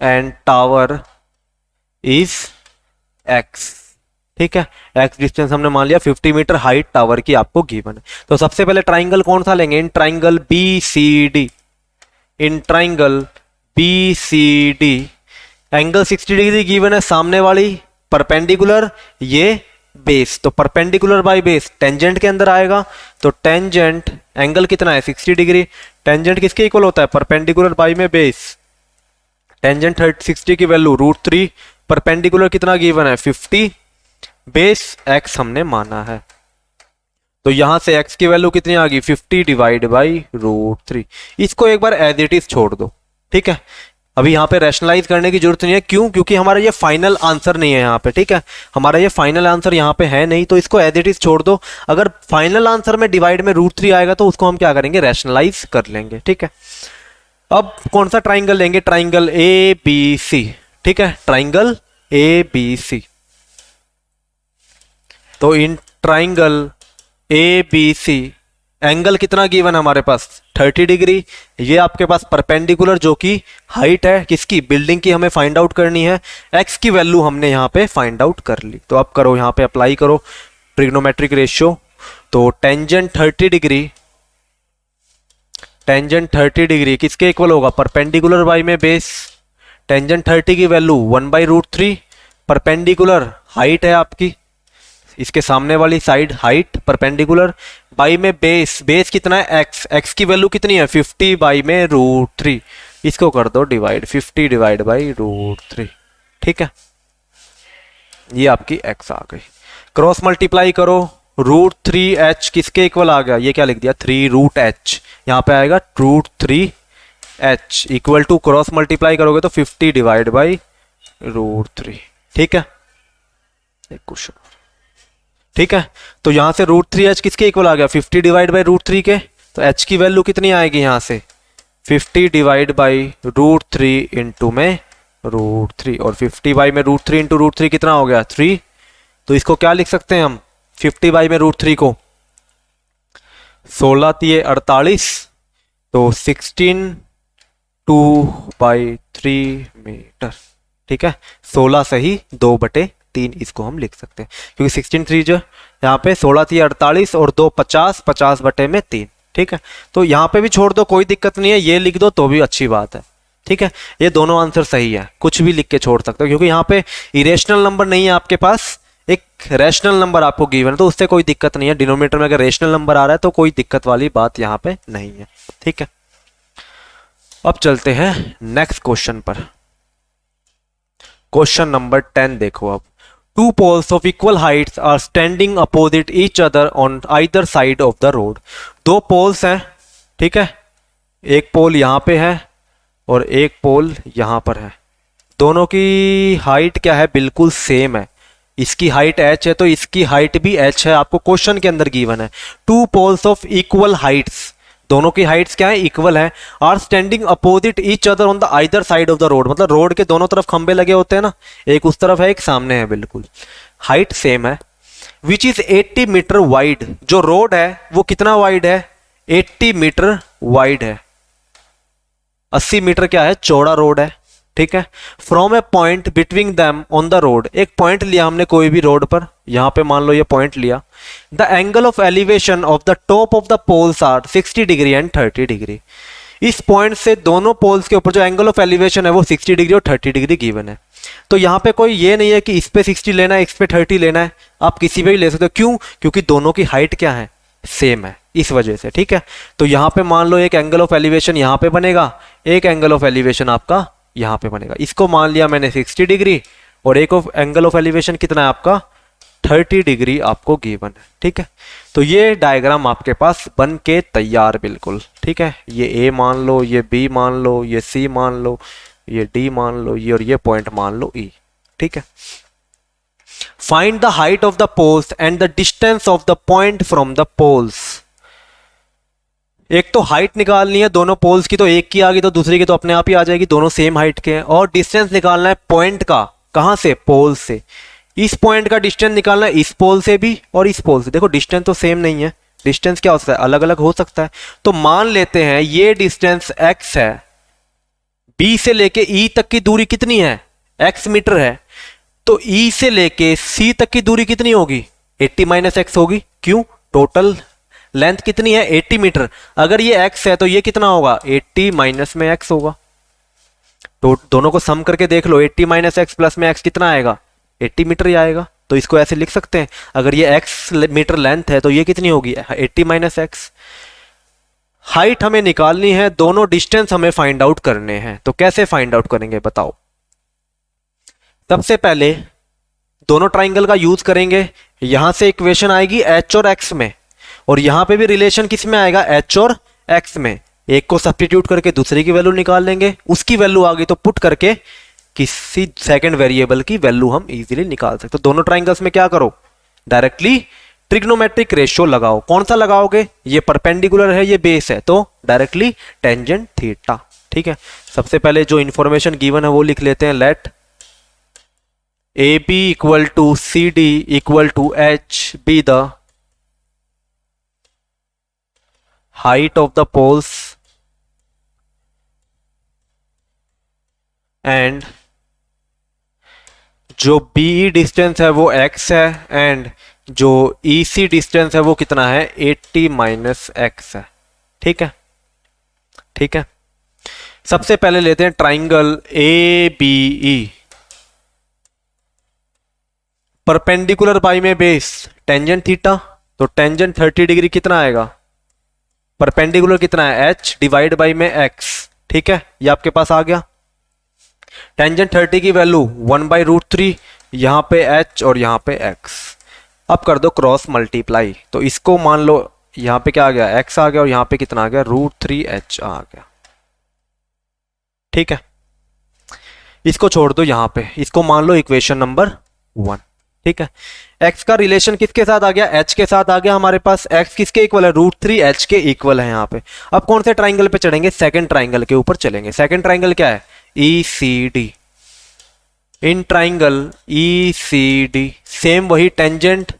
and tower is x। ठीक है, x डिस्टेंस हमने मान लिया 50 मीटर, हाइट टावर की आपको गिवन है। तो सबसे पहले ट्राइंगल कौन सा लेंगे? In triangle BCD, in triangle BCD angle 60 degree given है, सामने वाली परपेंडिकुलर, ये बेस, तो परपेंडिकुलर बाय बेस टेंजेंट के अंदर आएगा। तो टेंजेंट एंगल कितना है? 60 डिग्री। टेंजेंट किसके इक्वल होता है? परपेंडिकुलर बाय में बेस। टेंजेंट 60 की वैल्यू √3, परपेंडिकुलर कितना गिवन है? 50, बेस x हमने माना है। तो यहां से x की वैल्यू कितनी आ गई? 50 डिवाइड बाई √3। इसको एक बार एज इट इज छोड़ दो, ठीक है। अभी यहाँ पे रैशनलाइज करने की जरूरत नहीं है, क्यों? क्योंकि हमारा ये फाइनल आंसर नहीं है यहाँ पे, ठीक है। हमारा ये फाइनल आंसर यहाँ पे है नहीं, तो इसको एज इट इज छोड़ दो। अगर फाइनल आंसर में डिवाइड में √3 आएगा तो उसको हम क्या करेंगे? रैशनलाइज कर लेंगे, ठीक है। अब कौन सा ट्राइंगल लेंगे? ट्राइंगल ABC, ठीक है, ट्राइंगल ABC। तो इन ट्राइंगल ABC एंगल कितना गिवन है हमारे पास? 30 डिग्री। ये आपके पास परपेंडिकुलर जो कि हाइट है किसकी? बिल्डिंग की हमें फाइंड आउट करनी है। x की वैल्यू हमने यहाँ पे फाइंड आउट कर ली। तो अब करो, यहाँ पे अप्लाई करो ट्रिग्नोमेट्रिक रेशियो। तो टेंजेंट 30 डिग्री, टेंजेंट 30 डिग्री किसके इक्वल होगा? परपेंडिकुलर बाई में बेस। टेंजेंट 30 की वैल्यू 1/√3, परपेंडिकुलर हाइट है आपकी, इसके सामने वाली साइड हाइट परपेंडिकुलर, बाई में बेस, बेस कितना है? x, x की वैल्यू कितनी है? 50 बाई में √3। इसको कर दो डिवाइड, 50 डिवाइड बाई √3, ठीक है। ये आपकी x आ गई। क्रॉस मल्टीप्लाई करो, √3h किसके इक्वल आ गया? ये क्या लिख दिया? 3√h। यहाँ पे आएगा √3h equal to, cross multiply करोगे तो 50 डिवाइड बाई √3, ठीक है। एक क्वेश्चन, ठीक है। तो यहां से √3h किसके इक्वल आ गया? 50 डिवाइड बाई √3 के। तो h की वैल्यू कितनी आएगी यहां से? 50 डिवाइड बाई √3 इंटू में √3, और 50 बाई में √3 इंटू √3 कितना हो गया? 3। तो इसको क्या लिख सकते हैं हम? 50 बाई में √3 को 16 × 48, तो 16/2/3 मीटर, ठीक है। 16 से ही 2/3 इसको हम लिख सकते हैं, क्योंकि 16 3 जो यहाँ पे 16 × 48 और 2 50, 50/3, ठीक है। तो यहाँ पे भी छोड़ दो, कोई दिक्कत नहीं है, ये लिख दो तो भी अच्छी बात है, ठीक है। ये दोनों आंसर सही है, कुछ भी लिख के छोड़ सकते हो, क्योंकि यहाँ पे इरेशनल नंबर नहीं है आपके पास, एक रैशनल नंबर आपको गिवन है, तो उससे कोई दिक्कत नहीं है। डिनोमिनेटर में अगर रैशनल नंबर आ रहा है तो कोई दिक्कत वाली बात यहाँ पे नहीं है, ठीक है। अब चलते हैं नेक्स्ट क्वेश्चन पर। क्वेश्चन नंबर 10 देखो। अब two poles of equal heights are standing opposite each other on either side of the road. दो पोल्स हैं, ठीक है, एक पोल यहाँ पे है और एक पोल यहाँ पर है। दोनों की हाइट क्या है? बिल्कुल सेम है। इसकी हाइट h है तो इसकी हाइट भी h है, आपको क्वेश्चन के अंदर गिवन है। Two poles of equal heights, दोनों की हाइट्स क्या है? इक्वल है। Are standing opposite each other on the either side of the road, मतलब रोड के दोनों तरफ खंबे लगे होते हैं ना, एक उस तरफ है एक सामने है, बिल्कुल हाइट सेम है। विच इज 80 मीटर वाइड, जो रोड है वो कितना वाइड है? 80 मीटर वाइड है। 80 मीटर क्या है? चौड़ा रोड है, ठीक है। From a point between them on the road, एक पॉइंट लिया हमने कोई भी रोड पर, यहां पे मान लो ये पॉइंट लिया। The angle of elevation of the top of the poles are 60 degree and 30 degree. इस पॉइंट से दोनों पोल्स के ऊपर जो एंगल ऑफ एलिवेशन है वो 60 डिग्री और 30 डिग्री गिवन है। तो यहाँ पे कोई ये नहीं है कि इस पे 60 लेना है, इस पे 30 लेना है, आप किसी पे भी ले सकते हो। क्यों? क्योंकि दोनों की हाइट क्या है? सेम है, इस वजह से, ठीक है। तो यहाँ पे मान लो एक एंगल ऑफ एलिवेशन यहाँ पे बनेगा, एक एंगल ऑफ एलिवेशन आपका यहाँ पे बनेगा। इसको मान लिया मैंने 60 डिग्री और एक एंगल ऑफ एलिवेशन कितना है आपका? 30 डिग्री आपको गिवन है, ठीक है। तो ये डायग्राम आपके पास बन के तैयार बिल्कुल, ठीक है। ये ए मान लो, ये बी मान लो, ये सी मान लो, ये डी मान लो, ये और ये पॉइंट मान लो ई, ठीक है। Find the height of the poles and the distance of the point from the poles. एक तो हाइट निकालनी है दोनों पोल्स की, तो एक की आ गई तो दूसरी की तो अपने आप ही आ जाएगी, दोनों सेम हाइट के हैं। और डिस्टेंस निकालना है पॉइंट का, कहां से? पोल से। इस पॉइंट का डिस्टेंस निकालना है इस पोल से भी और इस पोल से। देखो डिस्टेंस तो सेम नहीं है, डिस्टेंस क्या हो सकता है, अलग अलग हो सकता है। तो मान लेते हैं ये डिस्टेंस x है, b से लेके e तक की दूरी कितनी है, x मीटर है, तो e से लेके c तक की दूरी कितनी होगी, 80 माइनस एक्स होगी। क्यों, टोटल लेंथ कितनी है, 80 मीटर। अगर ये x है तो ये कितना होगा, 80 माइनस में x होगा। तो दोनों को सम करके देख लो, 80 माइनस एक्स प्लस में x कितना आएगा, 80 मीटर ही आएगा। तो इसको ऐसे लिख सकते हैं, अगर ये x मीटर लेंथ है तो ये कितनी होगी, 80 माइनस एक्स। हाइट हमें निकालनी है, दोनों डिस्टेंस हमें फाइंड आउट करने हैं। तो कैसे फाइंड आउट करेंगे बताओ। सबसे पहले दोनों ट्राइंगल का यूज करेंगे, यहां से इक्वेशन आएगी h और x में, और यहां पे भी रिलेशन किस में आएगा, h और x में। एक को सब्स्टिट्यूट करके दूसरे की वैल्यू निकाल लेंगे, उसकी वैल्यू आ गई तो पुट करके किसी सेकंड वेरिएबल की वैल्यू हम इजीली निकाल सकते। तो दोनों ट्राइंगल्स में क्या करो, डायरेक्टली ट्रिग्नोमेट्रिक रेशियो लगाओ। कौन सा लगाओगे, ये परपेंडिकुलर है, ये बेस है, तो डायरेक्टली टेंजेंट थीटा। ठीक है, सबसे पहले जो इंफॉर्मेशन गिवन है वो लिख लेते हैं। Let A B equal to C D equal to H be the height of the poles and जो बीई डिस्टेंस है वो x है, एंड जो EC डिस्टेंस है वो कितना है, 80 माइनस एक्स है। ठीक है, ठीक है। सबसे पहले लेते हैं ट्राइंगल ABE, परपेंडिकुलर बाई में बेस टेंजेंट थीटा, तो टेंजेंट 30 डिग्री कितना आएगा, परपेंडिकुलर कितना है, h डिवाइड बाई में x। ठीक है, ये आपके पास आ गया। टेंजेंट 30 की वैल्यू 1/√3, यहां पे h और यहां पे x। अब कर दो क्रॉस मल्टीप्लाई, तो इसको मान लो यहां पे क्या आ गया, x आ गया, और यहां पे कितना आ गया, √3h आ गया। ठीक है, इसको छोड़ दो यहां पे, इसको मान लो इक्वेशन नंबर 1। ठीक है, x का रिलेशन किसके साथ आ गया, h के साथ आ गया हमारे पास। x किसके इक्वल है, √3h के इक्वल है यहाँ पे। अब कौन से ट्राइंगल पे चढ़ेंगे, सेकंड ट्राइंगल के ऊपर चलेंगे। सेकंड ट्राइंगल क्या है, ECD। In triangle ECD same वही टेंजेंट,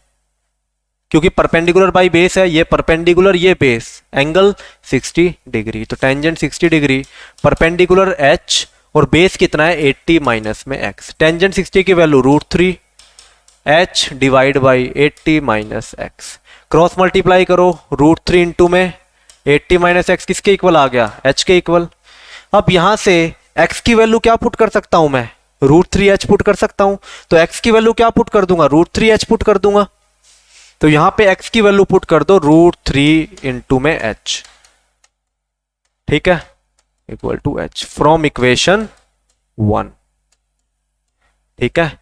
क्योंकि परपेंडिकुलर बाई बेस है, ये परपेंडिकुलर ये बेस, एंगल 60 डिग्री, तो टेंजेंट 60 डिग्री, परपेंडिकुलर h और बेस कितना है, 80 माइनस में x। टेंजेंट 60 की value √3h divide by 80 minus x. Cross multiply करो, √3 इंटू में 80 माइनस एक्स किसके इक्वल आ गया, h के इक्वल। अब यहां से x की वैल्यू क्या पुट कर सकता हूं मैं, √3h पुट कर सकता हूं। तो x की वैल्यू क्या पुट कर दूंगा, √3h पुट कर दूंगा। तो यहां पे x की वैल्यू पुट कर दो √3 इंटू में h। ठीक है, इक्वल टू h फ्रॉम इक्वेशन 1। ठीक है,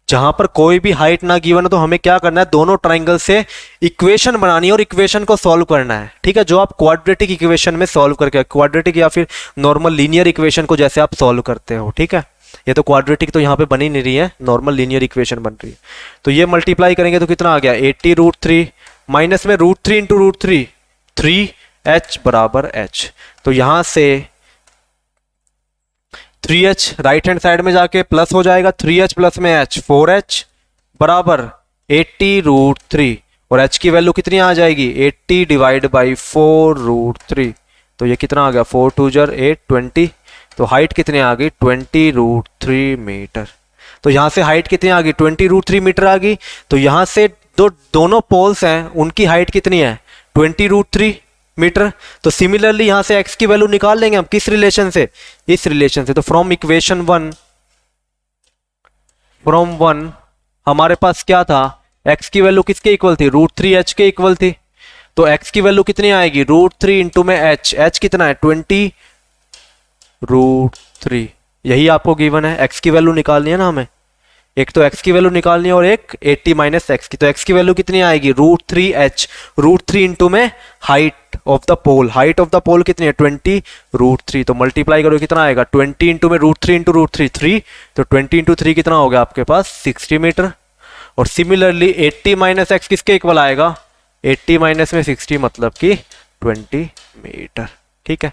जहां पर कोई भी हाइट ना गिवन है तो हमें क्या करना है, दोनों ट्राइंगल से इक्वेशन बनानी है और इक्वेशन को सॉल्व करना है। ठीक है, जो आप क्वाड्रेटिक इक्वेशन में सॉल्व करके, क्वाड्रेटिक या फिर नॉर्मल लीनियर इक्वेशन को जैसे आप सॉल्व करते हो। ठीक है, ये तो क्वाड्रेटिक तो यहाँ पे बनी नहीं रही है, नॉर्मल लीनियर इक्वेशन बन रही है। तो ये मल्टीप्लाई करेंगे तो कितना आ गया, 80 √3 माइनस में √3 इंटू √3, 3h बराबर h। तो यहां से 3h राइट हैंड साइड में जाके प्लस हो जाएगा, 3h प्लस में h 4h बराबर 80 √3, और h की वैल्यू कितनी आ जाएगी, 80 डिवाइड बाई 4√3। तो ये कितना आ गया, 4 2 8 20। तो हाइट कितनी आ गई, 20 √3 मीटर। तो यहां से हाइट कितनी आ गई, 20 √3 मीटर आ गई। तो यहां से दोनों पोल्स हैं, उनकी हाइट कितनी है, 20 √3 मीटर। तो सिमिलरली यहां से x की वैल्यू निकाल लेंगे हम, किस रिलेशन से, इस रिलेशन से। तो फ्रॉम इक्वेशन 1, फ्रॉम 1 हमारे पास क्या था, x की वैल्यू किसके इक्वल थी, √3h के इक्वल थी। तो x की वैल्यू कितनी आएगी, √3 इंटू में h कितना है, 20 √3। यही आपको गिवन है, x की वैल्यू निकालनी है ना हमें, एक तो x की वैल्यू निकालनी है और एक 80 माइनस एक्स की। तो x की वैल्यू कितनी आएगी, √3h, √3 इंटू में height of the pole, height of the pole कितनी है, 20 √3। तो मल्टीप्लाई करो कितना आएगा, 20 इंटू में √3 इंटू √3 3, तो 20 इंटू 3 कितना हो गया आपके पास, 60 मीटर। और सिमिलरली 80 माइनस एक्स किसके इक्वल आएगा, 80 माइनस में 60 मतलब कि 20 मीटर। ठीक है,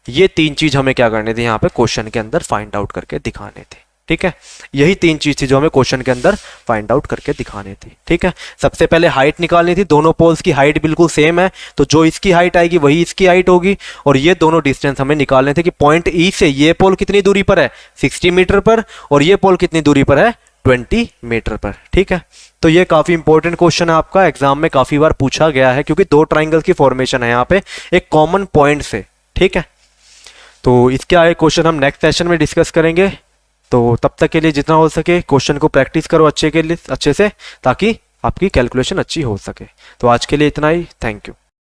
ये तीन चीज हमें क्या करने थे यहाँ पे क्वेश्चन के अंदर फाइंड आउट करके दिखाने थे। ठीक है, यही 3 चीज थी जो हमें क्वेश्चन के अंदर फाइंड आउट करके दिखानी थी। ठीक है, सबसे पहले हाइट निकालनी थी, दोनों पोल्स की हाइट बिल्कुल सेम है, तो जो इसकी हाइट आएगी वही इसकी हाइट होगी, और ये दोनों डिस्टेंस हमें निकालने थे कि पॉइंट ई से ये पोल कितनी दूरी पर है, 60 मीटर पर, और ये पोल कितनी दूरी पर है, 20 मीटर पर। ठीक है, तो ये काफी इंपॉर्टेंट क्वेश्चन है, आपका एग्जाम में काफी बार पूछा गया है, क्योंकि 2 ट्राइंगल की फॉर्मेशन है यहाँ पे एक कॉमन पॉइंट से। ठीक है, तो इसके आगे क्वेश्चन हम नेक्स्ट सेशन में डिस्कस करेंगे। तो तब तक के लिए जितना हो सके क्वेश्चन को प्रैक्टिस करो अच्छे से, ताकि आपकी कैलकुलेशन अच्छी हो सके। तो आज के लिए इतना ही, थैंक यू।